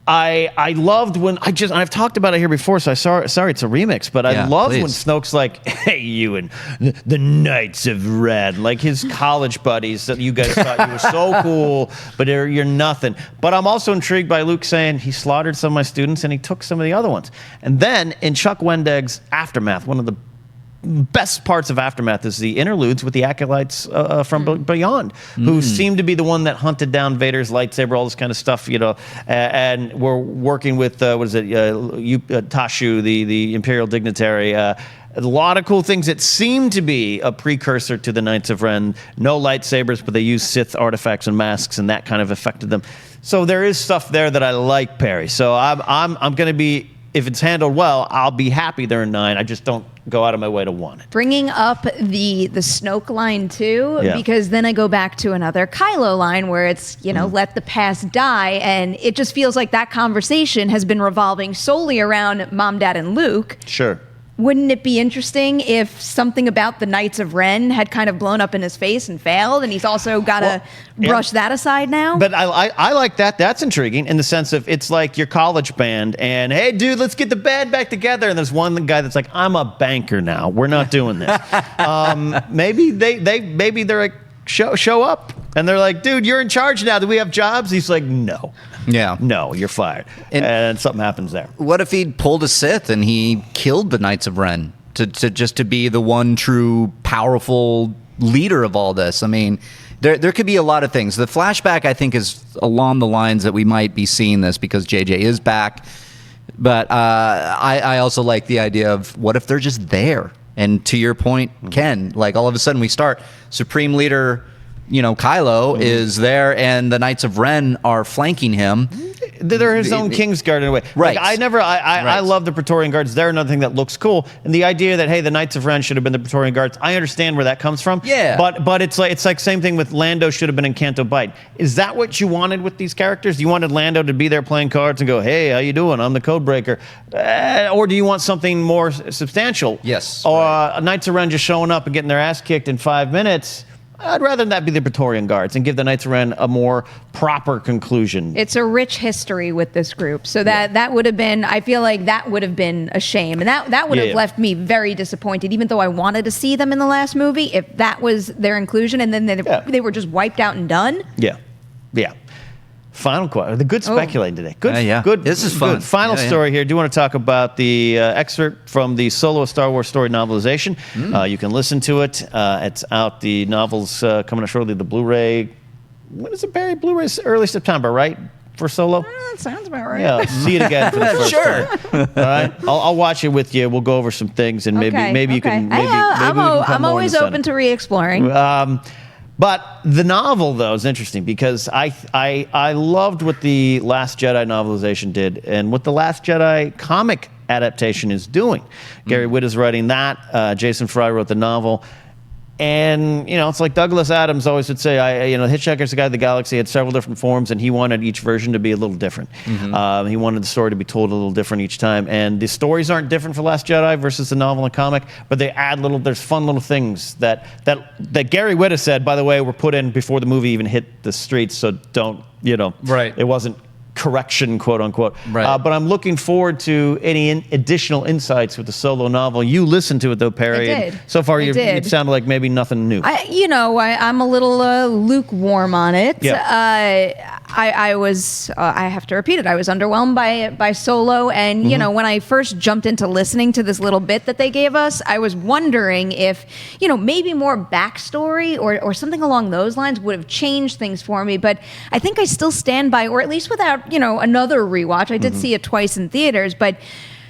I loved when I've talked about it here before, so sorry it's a remix, but I loved when Snoke's like, hey, Ewan, the Knights of Ren, like his college buddies that you guys thought you were so cool, but you're nothing. But I'm also intrigued by Luke saying he slaughtered some of my students and he took some of the other ones. And then in Chuck Wendig's Aftermath, one of the best parts of Aftermath is the interludes with the acolytes from Beyond, who seem to be the one that hunted down Vader's lightsaber, all this kind of stuff, and we're working with Tashu, the imperial dignitary, A lot of cool things. It seemed to be a precursor to the Knights of Ren. No lightsabers, but they used Sith artifacts and masks, and that kind of affected them. So there is stuff there that I like, Perri. So I'm going to be, if it's handled well, I'll be happy they're in 9. I just don't go out of my way to want it. Bringing up the Snoke line too, because then I go back to another Kylo line where it's, let the past die, and it just feels like that conversation has been revolving solely around Mom, Dad, and Luke. Sure. Wouldn't it be interesting if something about the Knights of Ren had kind of blown up in his face and failed, and he's also got to brush that aside now? But I like that. That's intriguing in the sense of it's like your college band, and hey, dude, let's get the band back together. And there's one guy that's like, I'm a banker now. We're not doing this. Maybe they're like, show up, and they're like, dude, you're in charge now. Do we have jobs? He's like, no. Yeah. No, you're fired. And something happens there. What if he'd pulled a Sith and he killed the Knights of Ren to be the one true powerful leader of all this? I mean, there could be a lot of things. The flashback, I think, is along the lines that we might be seeing this because JJ is back. But I also like the idea of what if they're just there? And to your point, Ken, like all of a sudden we start Supreme Leader, Kylo is there, and the Knights of Ren are flanking him. They're his own Kingsguard in a way. Right. Like, I love the Praetorian Guards. They're another thing that looks cool. And the idea that, hey, the Knights of Ren should have been the Praetorian Guards, I understand where that comes from. Yeah. But it's like same thing with Lando should have been in Canto Bight. Is that what you wanted with these characters? You wanted Lando to be there playing cards and go, hey, how you doing? I'm the code breaker. Or do you want something more substantial? Yes. Or Knights of Ren just showing up and getting their ass kicked in 5 minutes? I'd rather that be the Praetorian Guards and give the Knights of Ren a more proper conclusion. It's a rich history with this group. So that would have been, I feel like that would have been a shame. And that would have left me very disappointed, even though I wanted to see them in the last movie, if that was their inclusion and then they were just wiped out and done. Yeah. Final question. The good speculating today. Good. Good. This is fun. Good. Final story here. Do you want to talk about the excerpt from the Solo Star Wars story novelization? You can listen to it. It's out. The novel's coming out shortly. The Blu-ray. When is it, Barry? Blu-ray's early September, right? For Solo? That sounds about right. Yeah. See it again for the first Sure. time. All right. I'll watch it with you. We'll go over some things, and maybe you can. Maybe I'm always open to re-exploring. But the novel, though, is interesting because I loved what the Last Jedi novelization did and what the Last Jedi comic adaptation is doing. Gary Whitt is writing that. Jason Fry wrote the novel. And, it's like Douglas Adams always would say, Hitchhiker's the Guide to the Galaxy had several different forms, and he wanted each version to be a little different. He wanted the story to be told a little different each time. And the stories aren't different for Last Jedi versus the novel and comic, but they add there's fun little things that Gary Whitt has said, by the way, were put in before the movie even hit the streets, so don't, Right. It wasn't correction, quote unquote. Right. But I'm looking forward to any additional insights with the Solo novel. You listened to it though, Perri. I did. So far, it sounded like maybe nothing new. I'm a little lukewarm on it. Yeah. I was, I have to repeat it, I was underwhelmed by Solo. And, when I first jumped into listening to this little bit that they gave us, I was wondering if, maybe more backstory or something along those lines would have changed things for me. But I think I still stand by, or at least without, another rewatch. I did see it twice in theaters, but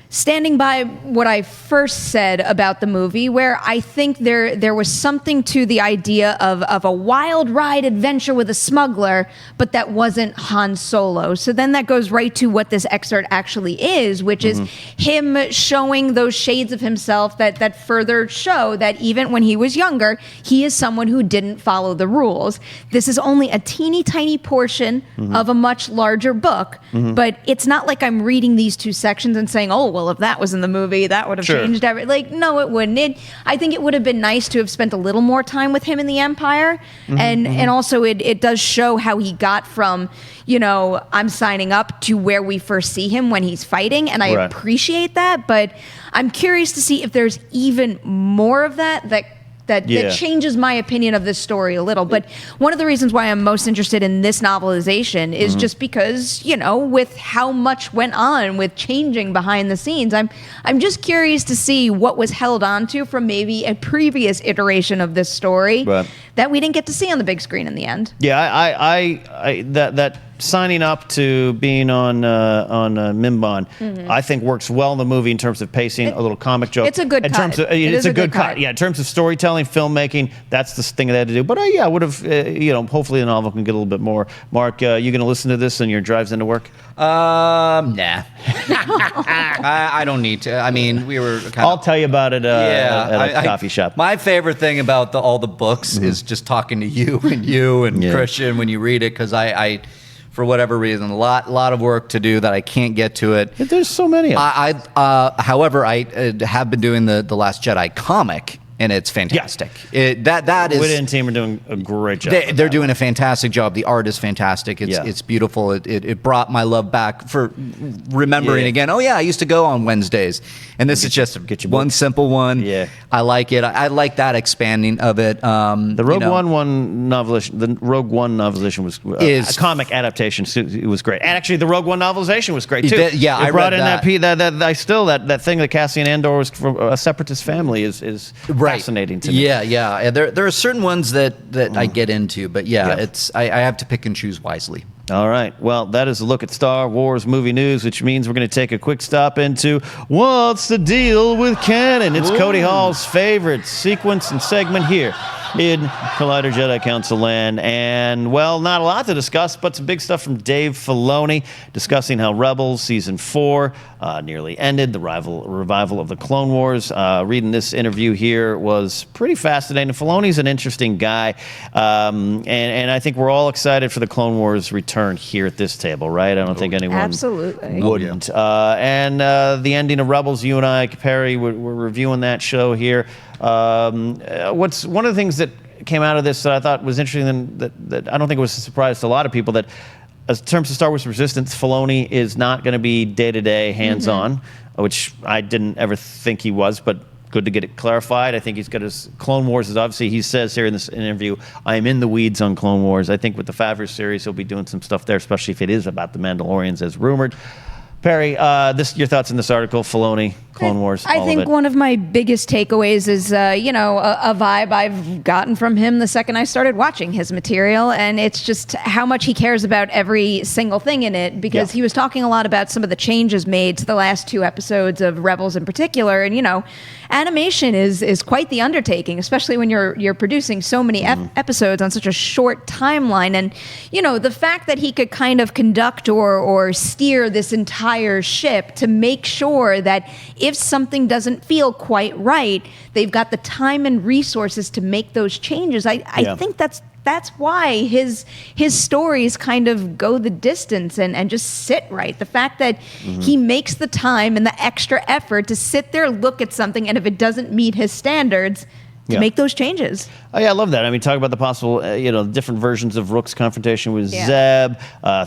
standing by what I first said about the movie, where I think there was something to the idea of a wild ride adventure with a smuggler, but that wasn't Han Solo. So then that goes right to what this excerpt actually is, which is him showing those shades of himself that further show that even when he was younger, he is someone who didn't follow the rules. This is only a teeny tiny portion of a much larger book, but it's not like I'm reading these two sections and saying, oh, well, if that was in the movie, that would have changed everything. Like, no, it wouldn't. I think it would have been nice to have spent a little more time with him in the Empire. And also it does show how he got from, I'm signing up to where we first see him when he's fighting. And I appreciate that. But I'm curious to see if there's even more of that changes my opinion of this story a little. But one of the reasons why I'm most interested in this novelization is just because, with how much went on with changing behind the scenes, I'm just curious to see what was held on to from maybe a previous iteration of this story that we didn't get to see on the big screen in the end. Yeah, I that signing up to being on Mimban, I think works well in the movie in terms of pacing, a little comic joke. It's a good cut. It's a good cut. Yeah, in terms of storytelling, filmmaking, that's the thing they had to do. But I would have, hopefully the novel can get a little bit more. Mark, you going to listen to this on your drives into work? Nah. I don't need to. I mean, we were. I'll tell you about it at a coffee shop. My favorite thing about all the books is just talking to you and Christian when you read it, because I for whatever reason, a lot of work to do that I can't get to it. There's so many of them. However, I have been doing the Last Jedi comic, and it's fantastic. Yeah. That is. Wit and team are doing a great job. They're doing a fantastic job. The art is fantastic. It's beautiful. It brought my love back for remembering again. Oh yeah, I used to go on Wednesdays, and this is just one simple one. Yeah, I like it. I like that expanding of it. The Rogue One novelization. The Rogue One novelization was a comic adaptation. It was great, and actually the Rogue One novelization was great too. I brought read in that thing that Cassian Andor was from a separatist family is fascinating to me. Yeah. There are certain ones that I get into, but it's I have to pick and choose wisely. All right. Well, that is a look at Star Wars movie news, which means we're going to take a quick stop into What's the Deal with Canon? It's Cody Hall's favorite sequence and segment here in Collider Jedi Council land. And, well, not a lot to discuss, but some big stuff from Dave Filoni discussing how Rebels Season 4 nearly ended, the revival of the Clone Wars. Reading this interview here was pretty fascinating. Filoni's an interesting guy, and I think we're all excited for the Clone Wars return here at this table, right? I don't think anyone wouldn't. And the ending of Rebels, you and I, Perri, we're reviewing that show here. What's one of the things that came out of this that I thought was interesting, that I don't think it was a surprise to a lot of people, that in terms of Star Wars Resistance, Filoni is not going to be day-to-day hands-on, which I didn't ever think he was, but good to get it clarified. I think he's got his Clone Wars is obviously, he says here in this interview, I am in the weeds on Clone Wars. I think with the Favreau series, he'll be doing some stuff there, especially if it is about the Mandalorians as rumored. Perri, your thoughts on this article, Filoni, Clone Wars, I think one of my biggest takeaways is, a vibe I've gotten from him the second I started watching his material, and it's just how much he cares about every single thing in it, because he was talking a lot about some of the changes made to the last 2 episodes of Rebels in particular, and, animation is quite the undertaking, especially when you're producing so many episodes on such a short timeline, and, the fact that he could kind of conduct or steer this entire ship to make sure that if something doesn't feel quite right, they've got the time and resources to make those changes. I think that's why his stories kind of go the distance and just sit right. The fact that he makes the time and the extra effort to sit there, look at something, and if it doesn't meet his standards, to make those changes. Oh yeah, I love that. I mean, talk about the possible, different versions of Rook's confrontation with Zeb,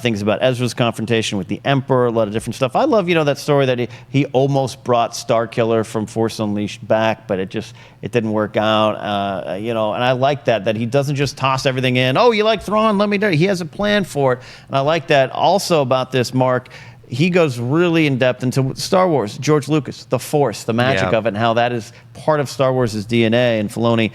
things about Ezra's confrontation with the Emperor, a lot of different stuff. I love, that story that he almost brought Starkiller from Force Unleashed back, but it didn't work out. And I like that he doesn't just toss everything in. Oh, you like Thrawn? Let me do it. He has a plan for it. And I like that also about this, Mark. He goes really in depth into Star Wars, George Lucas, the Force, the magic of it, and how that is part of Star Wars' DNA. And Filoni,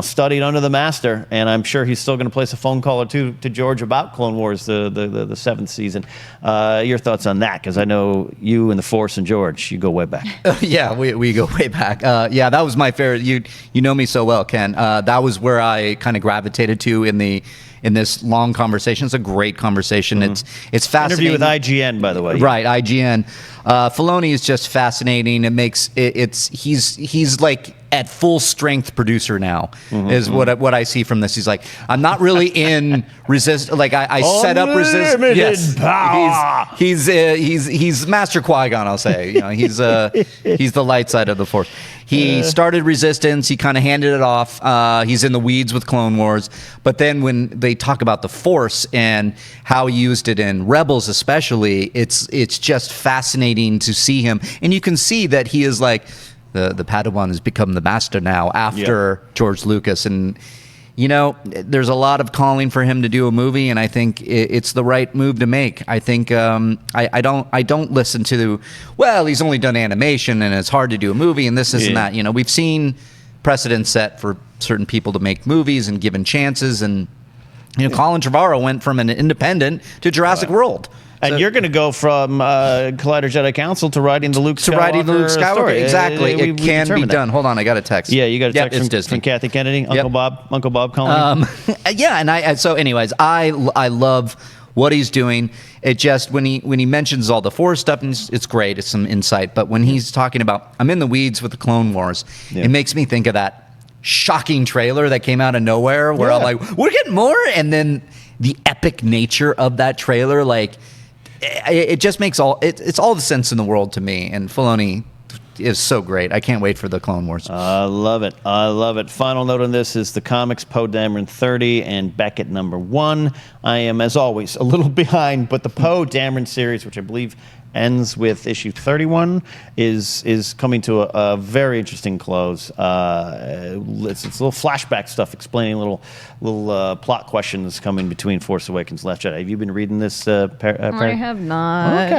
studied under the master, and I'm sure he's still going to place a phone call or two to George about Clone Wars, the 7th season. Your thoughts on that? Because I know you and the Force and George, you go way back. We go way back. That was my favorite. You know me so well, Ken. That was where I kind of gravitated to in this long conversation. It's a great conversation. It's fascinating. Interview with IGN, by the way. Right, IGN. Filoni is just fascinating. It makes he's like at full strength producer now, is what I see from this. He's like, I'm not really in resist. Like I set up resist. Yes, power. He's Master Qui-Gon. I'll say. He's the light side of the Force. He started Resistance. He kind of handed it off. He's in the weeds with Clone Wars. But then when they talk about the Force and how he used it in Rebels especially, it's just fascinating to see him. And you can see that he is like, the Padawan has become the master now after George Lucas. And, there's a lot of calling for him to do a movie, and I think it's the right move to make. I think I don't listen to, he's only done animation and it's hard to do a movie and this and that. We've seen precedents set for certain people to make movies and given chances, and Colin Trevorrow went from an independent to Jurassic World. And you're going to go from Collider Jedi Council to writing the Luke Skywalker story. Exactly. It can be done. Hold on, I got a text. Yeah, you got a text from Kathy Kennedy, Uncle Bob calling you. Yeah, and so anyways, I love what he's doing. It just when he mentions all the Force stuff, and it's great. It's some insight. But when he's talking about, I'm in the weeds with the Clone Wars, it makes me think of that shocking trailer that came out of nowhere where I'm like, we're getting more, and then the epic nature of that trailer, like. It just makes it's all the sense in the world to me, and Filoni is so great. I can't wait for the Clone Wars. I love it. I love it. Final note on this is the comics Poe Dameron 30 and Beckett #1. I am, as always, a little behind, but the Poe Dameron series, which I believe ends with issue 31, is coming to a very interesting close. It's little flashback stuff explaining little plot questions coming between Force Awakens and Last Jedi. Have you been reading this, Perri? I have not.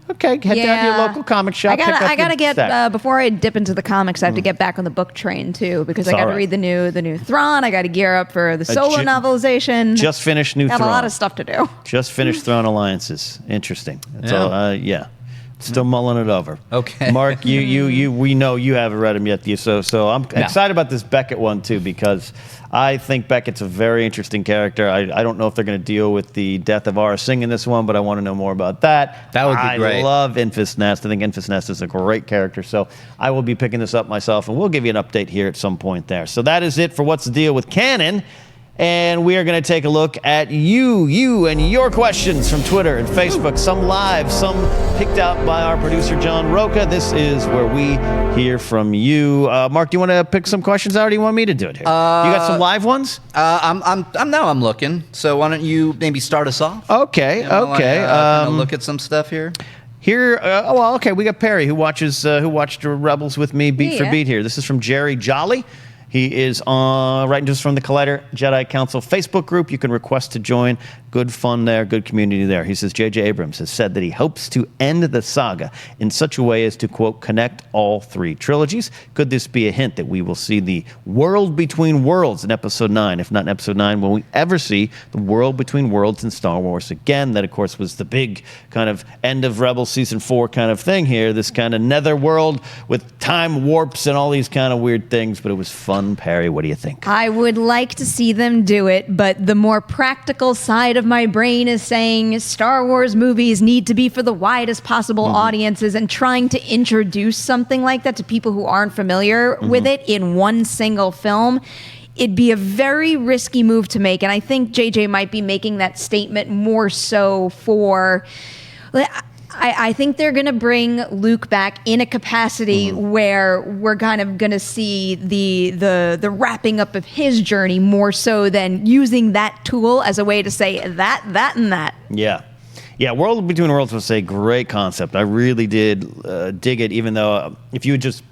Okay. Head down to your local comic shop. I gotta get before I dip into the comics. I have to get back on the book train too, because I got to read the new Thrawn. I got to gear up for the solo novelization. Just finished new Thrawn. Got a lot of stuff to do. Just finished Thrawn Alliances. Interesting. That's all. Still mulling it over. Okay. Mark, we know you haven't read them yet, so I'm excited about this Beckett one too, because I think Beckett's a very interesting character. I don't know if they're going to deal with the death of Aurra Singh in this one, but I want to know more about that. That would be great. I love Enfys Nest. I think Enfys Nest is a great character, so I will be picking this up myself, and we'll give you an update here at some point there. So that is it for What's the Deal with Canon. And we are going to take a look at you and your questions from Twitter and Facebook, some live, some picked out by our producer, John Roca. This is where we hear from you. Mark, do you want to pick some questions out, or do you want me to do it here? You got some live ones? I'm looking. So why don't you maybe start us off? Okay. Look at some stuff here. Here, we got Perri, who watched Rebels with me beat for beat here. This is from Jerry Jolly. He is writing to us from the Collider Jedi Council Facebook group. You can request to join. Good fun there, good community there. He says, J.J. Abrams has said that he hopes to end the saga in such a way as to, quote, connect all three trilogies. Could this be a hint that we will see the world between worlds in Episode 9? If not in Episode 9, will we ever see the world between worlds in Star Wars again? That, of course, was the big kind of end of Rebels Season 4 kind of thing here. This kind of nether world with time warps and all these kind of weird things, but it was fun. Perri, what do you think? I would like to see them do it, but the more practical side of my brain is saying Star Wars movies need to be for the widest possible audiences, and trying to introduce something like that to people who aren't familiar with it in one single film. It'd be a very risky move to make, and I think JJ might be making that statement more so for... I think they're going to bring Luke back in a capacity where we're kind of going to see the wrapping up of his journey more so than using that tool as a way to say that, and that. Yeah, World Between Worlds was a great concept. I really did dig it, even though if you had just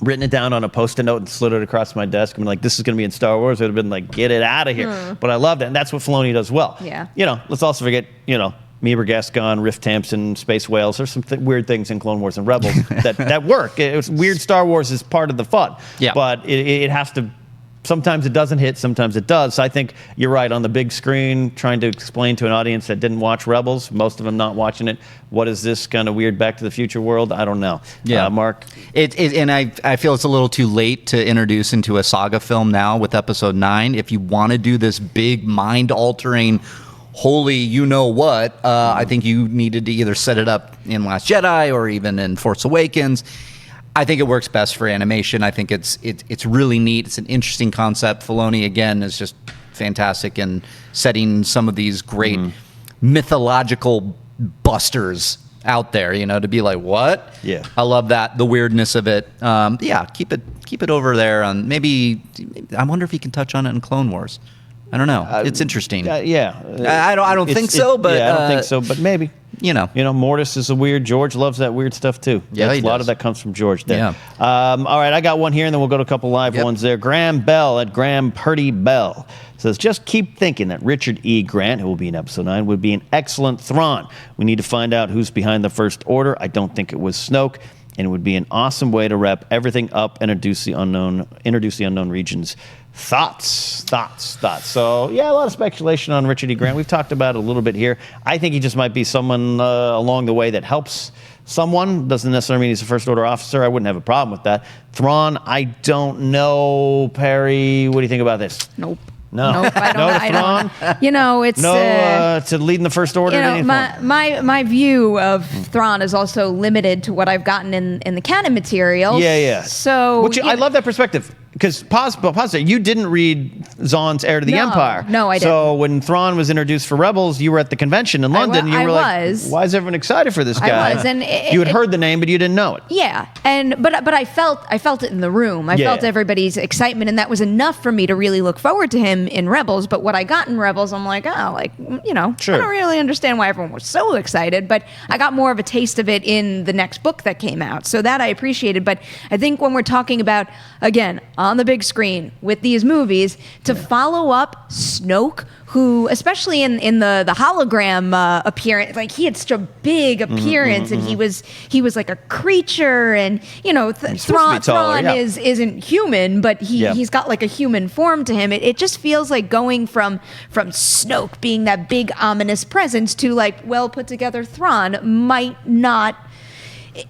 written it down on a Post-it note and slid it across my desk and been like, this is going to be in Star Wars, it would have been like, get it out of here. But I loved it, and that's what Filoni does well. Yeah. Let's also forget, Meber Gascon, Riff Tamson, Space Whales. There's some weird things in Clone Wars and Rebels that work. It's weird. Star Wars is part of the fun. Yeah. But it has to. Sometimes it doesn't hit. Sometimes it does. So I think you're right. On the big screen, trying to explain to an audience that didn't watch Rebels, most of them not watching it, what is this kind of weird Back to the Future world? I don't know. Yeah, Mark. And I feel it's a little too late to introduce into a saga film now with Episode 9. If you want to do this big mind-altering, holy you-know-what, I think you needed to either set it up in Last Jedi or even in Force Awakens. I think it works best for animation. I think it's really neat. It's an interesting concept. Filoni, again, is just fantastic in setting some of these great mythological busters out there, to be like, what? Yeah. I love that, the weirdness of it. Keep it over there. Maybe I wonder if he can touch on it in Clone Wars. I don't know. It's interesting. I don't think so, but I don't think so, but maybe. Mortis is a weird. George loves that weird stuff too. Yeah, a lot of that comes from George there. Yeah. All right, I got one here, and then we'll go to a couple live ones there. Graham Bell at Graham Purdy Bell says, just keep thinking that Richard E. Grant, who will be in Episode 9, would be an excellent Thrawn. We need to find out who's behind the First Order. I don't think it was Snoke, and it would be an awesome way to wrap everything up and introduce the unknown regions Thoughts. So, yeah, a lot of speculation on Richard E. Grant. We've talked about it a little bit here. I think he just might be someone along the way that helps someone. Doesn't necessarily mean he's a First Order officer. I wouldn't have a problem with that. Thrawn, I don't know. Perry, what do you think about this? Nope. No. Nope, I don't. No to I Thrawn? don't. You know, it's to leading the First Order. You know, my view of Thrawn is also limited to what I've gotten in the canon material. Yeah. So I love that perspective. Because pause there. You didn't read Zahn's Heir to the Empire. No, I didn't. So when Thrawn was introduced for Rebels, you were at the convention in London. You were like, why is everyone excited for this guy? I was, and you had heard the name, but you didn't know it. Yeah, but I felt it in the room. I felt everybody's excitement, and that was enough for me to really look forward to him in Rebels. But what I got in Rebels, I'm like, I don't really understand why everyone was so excited. But I got more of a taste of it in the next book that came out, so that I appreciated. But I think when we're talking about, again, on the big screen with these movies, to follow up Snoke, who, especially in the hologram appearance, like he had such a big appearance, and he was like a creature, and Thrawn isn't human, but he's got like a human form to him. It just feels like going from Snoke being that big ominous presence to like well put together Thrawn might not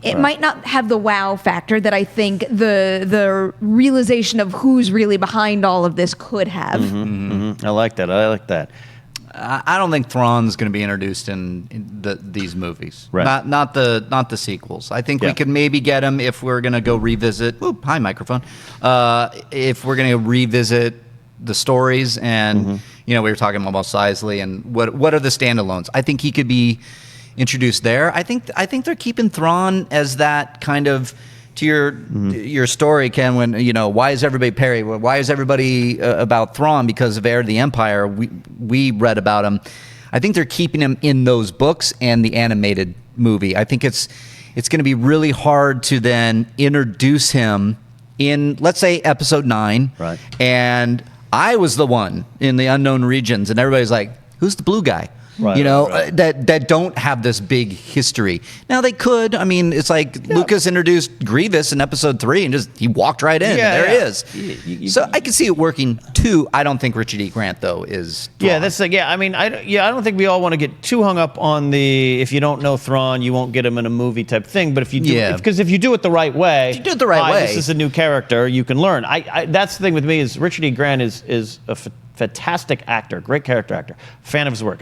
have the wow factor that I think the realization of who's really behind all of this could have. I like that. I don't think Thrawn's going to be introduced in these movies. Right. Not the sequels. I think we could maybe get him if we're going to go revisit. Hi, microphone. If we're going to revisit the stories, and we were talking about Sisley and what are the standalones. I think he could be introduced there. I think they're keeping Thrawn as that kind of, to your story, Ken, when why is everybody Perry? Why is everybody about Thrawn? Because of Heir to the Empire. We read about him. I think they're keeping him in those books and the animated movie. I think it's going to be really hard to then introduce him in, let's say, episode 9. Right. And I was the one in the unknown regions, and everybody's like, "Who's the blue guy?" Right, that don't have this big history. Now they could. I mean, it's like Lucas introduced Grievous in episode 3 and he walked right in. There he is. So I can see it working too. I don't think Richard E. Grant though is Thrawn. Yeah, that's like I mean, I don't think we all want to get too hung up on the if you don't know Thrawn, you won't get him in a movie type thing. But if you do, because if you do it the right way, this is a new character you can learn. That's the thing with me is Richard E. Grant is a fantastic actor, great character actor. Fan of his work.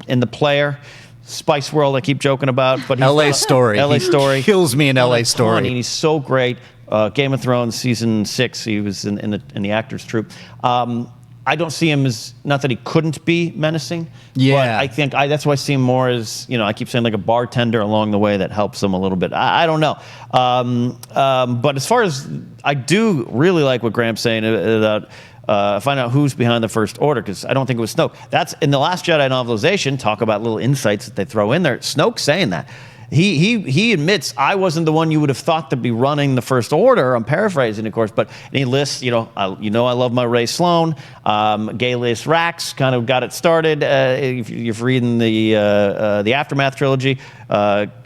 In The Player, Spice World, I keep joking about, but L.A. Story. L.A. Story kills me in L.A. Story. And he's so great. Game of Thrones season 6, he was in the actors troupe. I don't see him as, not that he couldn't be menacing, but I think that's why I see him more as, I keep saying like a bartender along the way that helps him a little bit. I don't know. But as far as, I do really like what Graham's saying about find out who's behind the First Order, because I don't think it was Snoke. That's in the Last Jedi novelization. Talk about little insights that they throw in there. Snoke's saying that. He admits, I wasn't the one you would have thought to be running the First Order. I'm paraphrasing, of course, but he lists, I love my Ray Sloan. Gallius Rax kind of got it started. If you're reading the Aftermath trilogy,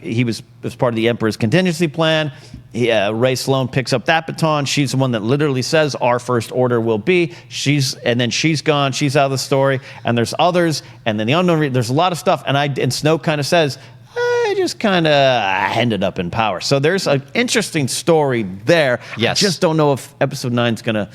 he was part of the Emperor's contingency plan. Ray Sloan picks up that baton. She's the one that literally says our First Order will be. And then she's gone. She's out of the story. And there's others. And then the unknown. There's a lot of stuff. And Snoke kind of says, I just kind of ended up in power. So there's an interesting story there. Yes. I just don't know if Episode 9 is going to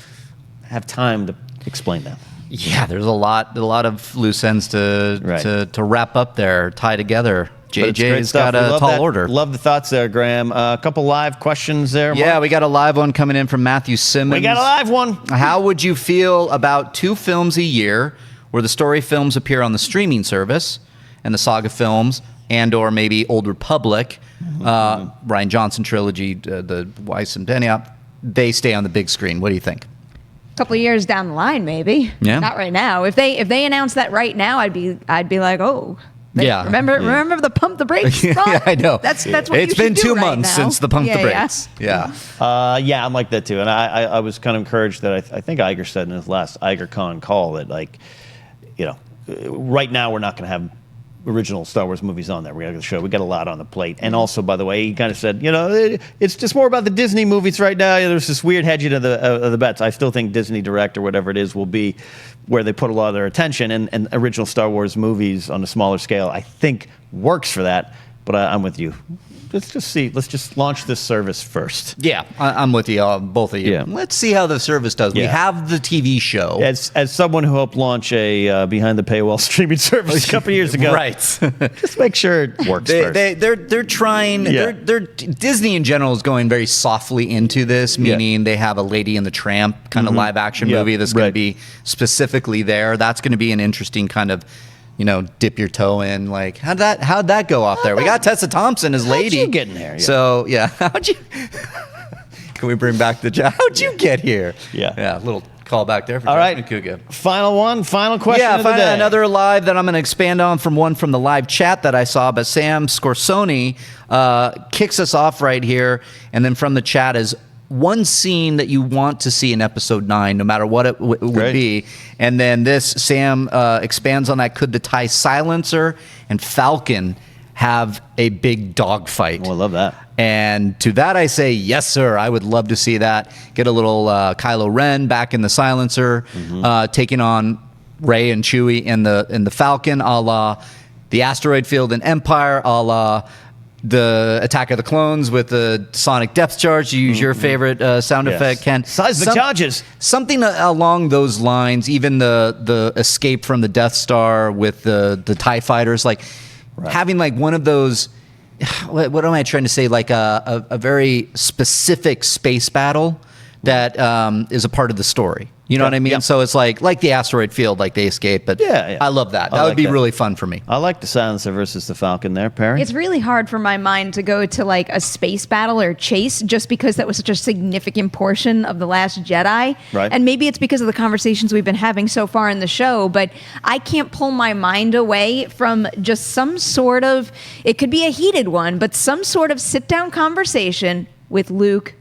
have time to explain that. Yeah, there's a lot of loose ends to wrap up there, tie together. JJ's got a tall order. Love the thoughts there, Graham. A couple live questions there. Yeah, Mark? We got a live one coming in from Matthew Simmons. We got a live one. How would you feel about 2 films a year where the story films appear on the streaming service and the saga films and or maybe Old Republic, Rian Johnson trilogy, the Weiss and Benioff, they stay on the big screen? What do you think? A couple of years down the line, maybe. Yeah. Not right now. If they announce that right now, I'd be like, oh. Remember the pump the brakes? Yeah, I know. That's what it's been 2 right months now. since the pump the brakes. Yeah. I'm like that too. And I was kind of encouraged that I think Iger said in his last IgerCon call that right now we're not going to have original Star Wars movies on there. We got the show. We got a lot on the plate. And also, by the way, he kind of said, it's just more about the Disney movies right now. There's this weird hedging of the bets. I still think Disney Direct or whatever it is will be where they put a lot of their attention. And original Star Wars movies on a smaller scale, I think, works for that. But I'm with you. Let's just see. Let's just launch this service first. Yeah, I'm with you, both of you. Yeah. Let's see how the service does. Yeah. We have the TV show. As someone who helped launch a behind the paywall streaming service a couple years ago, right? Just make sure it works first. They're trying. Yeah. Disney in general is going very softly into this, meaning they have a Lady and the Tramp kind of live action movie that's going to be specifically there. That's going to be an interesting kind of. Dip your toe in. Like, how'd that go off there? We got Tessa Thompson as Lady. How'd you get in there? Yeah. So, yeah. How'd you... Can we bring back the... How'd you get here? Yeah. Yeah, a little call back there for All Josh right. McCouga. Final question of the day. Another live that I'm going to expand on from one from the live chat that I saw, but Sam Scorsoni kicks us off right here, and then from the chat is... one scene that you want to see in episode 9, no matter what it would be. And then Sam expands on that. Could the TIE Silencer and Falcon have a big dogfight? Oh, I love that. And to that I say, yes, sir. I would love to see that. Get a little Kylo Ren back in the Silencer, taking on Rey and Chewie in the Falcon, a la the asteroid field in Empire, a la the Attack of the Clones with the sonic depth charge. You use your favorite sound effect, Ken. Seismic charges. Something along those lines. Even the escape from the Death Star with the TIE fighters. Like having like one of those. What am I trying to say? Like a very specific space battle that is a part of the story. You know what I mean? Yep. So it's like the asteroid field, like they escaped. But I love that. That would be really fun for me. I like the Silencer versus the Falcon there, Perri. It's really hard for my mind to go to like a space battle or chase just because that was such a significant portion of The Last Jedi. Right. And maybe it's because of the conversations we've been having so far in the show, but I can't pull my mind away from just some sort of, it could be a heated one, but some sort of sit-down conversation with Luke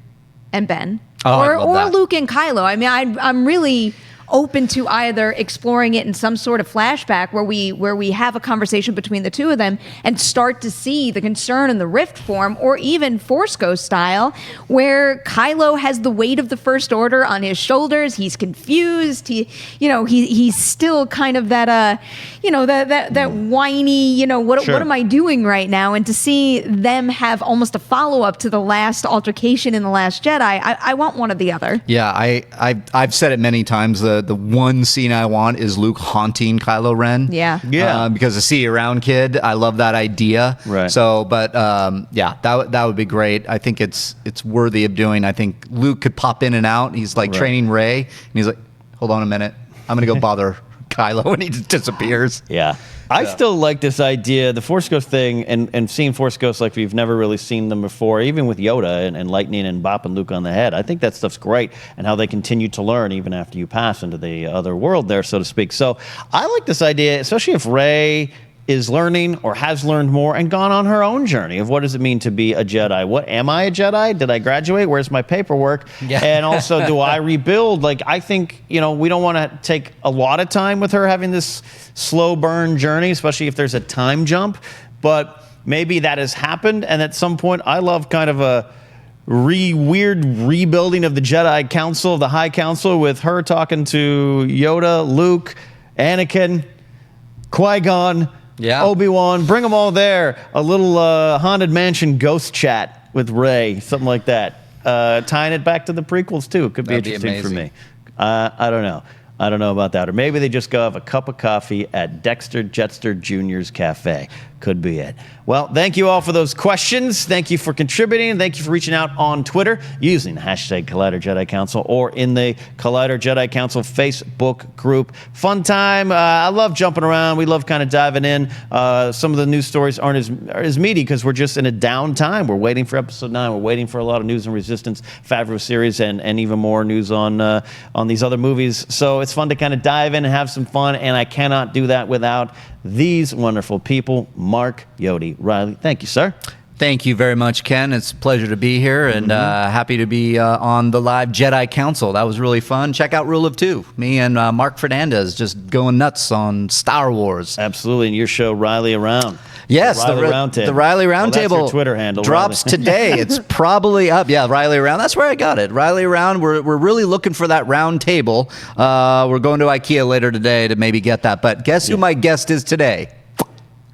and Ben. Or Luke and Kylo. I mean, I'm really open to either exploring it in some sort of flashback where we have a conversation between the two of them and start to see the concern and the rift form, or even Force Ghost style, where Kylo has the weight of the First Order on his shoulders. He's confused. He's still kind of that that whiny, what am I doing right now? And to see them have almost a follow-up to the last altercation in The Last Jedi, I want one or the other. Yeah, I've said it many times. The one scene I want is Luke haunting Kylo Ren. Yeah. Because a see you around kid, I love that idea. Right. So, but that would be great. I think it's worthy of doing. I think Luke could pop in and out. He's like training Rey, and he's like, hold on a minute, I'm gonna go bother Kylo, and he just disappears. Yeah. I still like this idea, the Force Ghost thing, and seeing Force Ghosts like we've never really seen them before, even with Yoda and lightning and bopping Luke on the head. I think that stuff's great, and how they continue to learn even after you pass into the other world there, so to speak. So I like this idea, especially if Rey is learning or has learned more and gone on her own journey of what does it mean to be a Jedi? What am I a Jedi? Did I graduate? Where's my paperwork? Yeah. And also, do I rebuild? Like, I think, we don't want to take a lot of time with her having this slow burn journey, especially if there's a time jump. But maybe that has happened. And at some point, I love kind of a weird rebuilding of the Jedi Council, the High Council, with her talking to Yoda, Luke, Anakin, Qui-Gon, Obi-Wan, bring them all there. A little Haunted Mansion ghost chat with Rey, something like that. Tying it back to the prequels, too. Could be interesting for me. I don't know. I don't know about that. Or maybe they just go have a cup of coffee at Dexter Jetster Jr.'s Cafe. Could be it. Well, thank you all for those questions. Thank you for contributing. Thank you for reaching out on Twitter using the hashtag Collider Jedi Council or in the Collider Jedi Council Facebook group. Fun time. I love jumping around. We love kind of diving in. Some of the news stories aren't as meaty because we're just in a down time. We're waiting for episode 9. We're waiting for a lot of news on Resistance, Favreau series, and even more news on these other movies. So it's fun to kind of dive in and have some fun, and I cannot do that without these wonderful people. Mark Reilly. Thank you, sir. Thank you very much, Ken. It's a pleasure to be here, and happy to be on the live Jedi Council. That was really fun. Check out Rule of Two. Me and Mark Fernandez just going nuts on Star Wars. Absolutely, and your show, Reilly Around. Yes, the Reilly Roundtable. That's your Twitter handle. Drops Reilly. today. It's probably up. Yeah, Reilly Around. That's where I got it. Reilly Around. We're really looking for that round table. We're going to IKEA later today to maybe get that. But guess who my guest is today?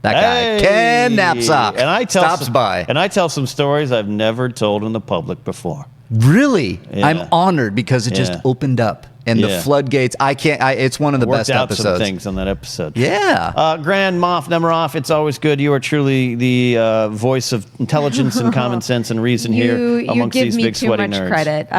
That guy, Ken Napzok, stops by. And I tell some stories I've never told in the public before. Really? Yeah. I'm honored because it just opened up. And the floodgates, it's one of the best episodes. Worked out some things on that episode. Yeah. Grand Moff Nemiroff, it's always good. You are truly the voice of intelligence and common sense and reason here amongst these big sweaty nerds. You give me too much credit.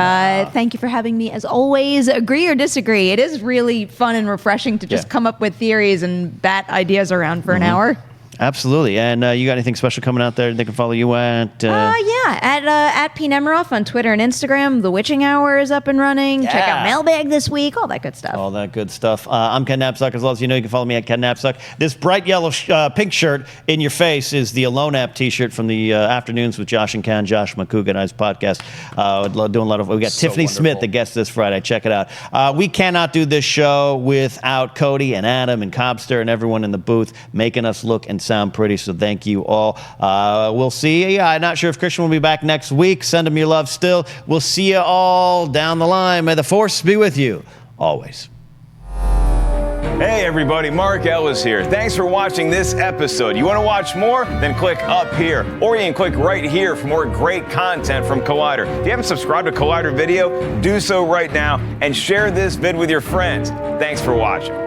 Thank you for having me. As always, agree or disagree. It is really fun and refreshing to just come up with theories and bat ideas around for an hour. Absolutely. And you got anything special coming out there they can follow you at? At P. Nemiroff on Twitter and Instagram. The Witching Hour is up and running. Yeah. Check out Mailbag this week. All that good stuff. All that good stuff. I'm Ken Napzok as well. As you know, you can follow me at Ken Napzok. This bright yellow pink shirt in your face is the Alone App t-shirt from the Afternoons with Josh and Ken, Josh McCouga and I's podcast. Doing a lot of. We got Tiffany wonderful. Smith that guests this Friday. Check it out. We cannot do this show without Cody and Adam and Cobster and everyone in the booth making us look and sound pretty. So thank you all. We'll see you. I'm not sure if Christian will be back next week. Send him your love still. We'll see you all down the line. May the Force be with you always. Hey everybody, Mark Ellis here. Thanks for watching this episode. You want to watch more? Then click up here. Or you can click right here for more great content from Collider. If you haven't subscribed to Collider Video, do so right now and share this vid with your friends. Thanks for watching.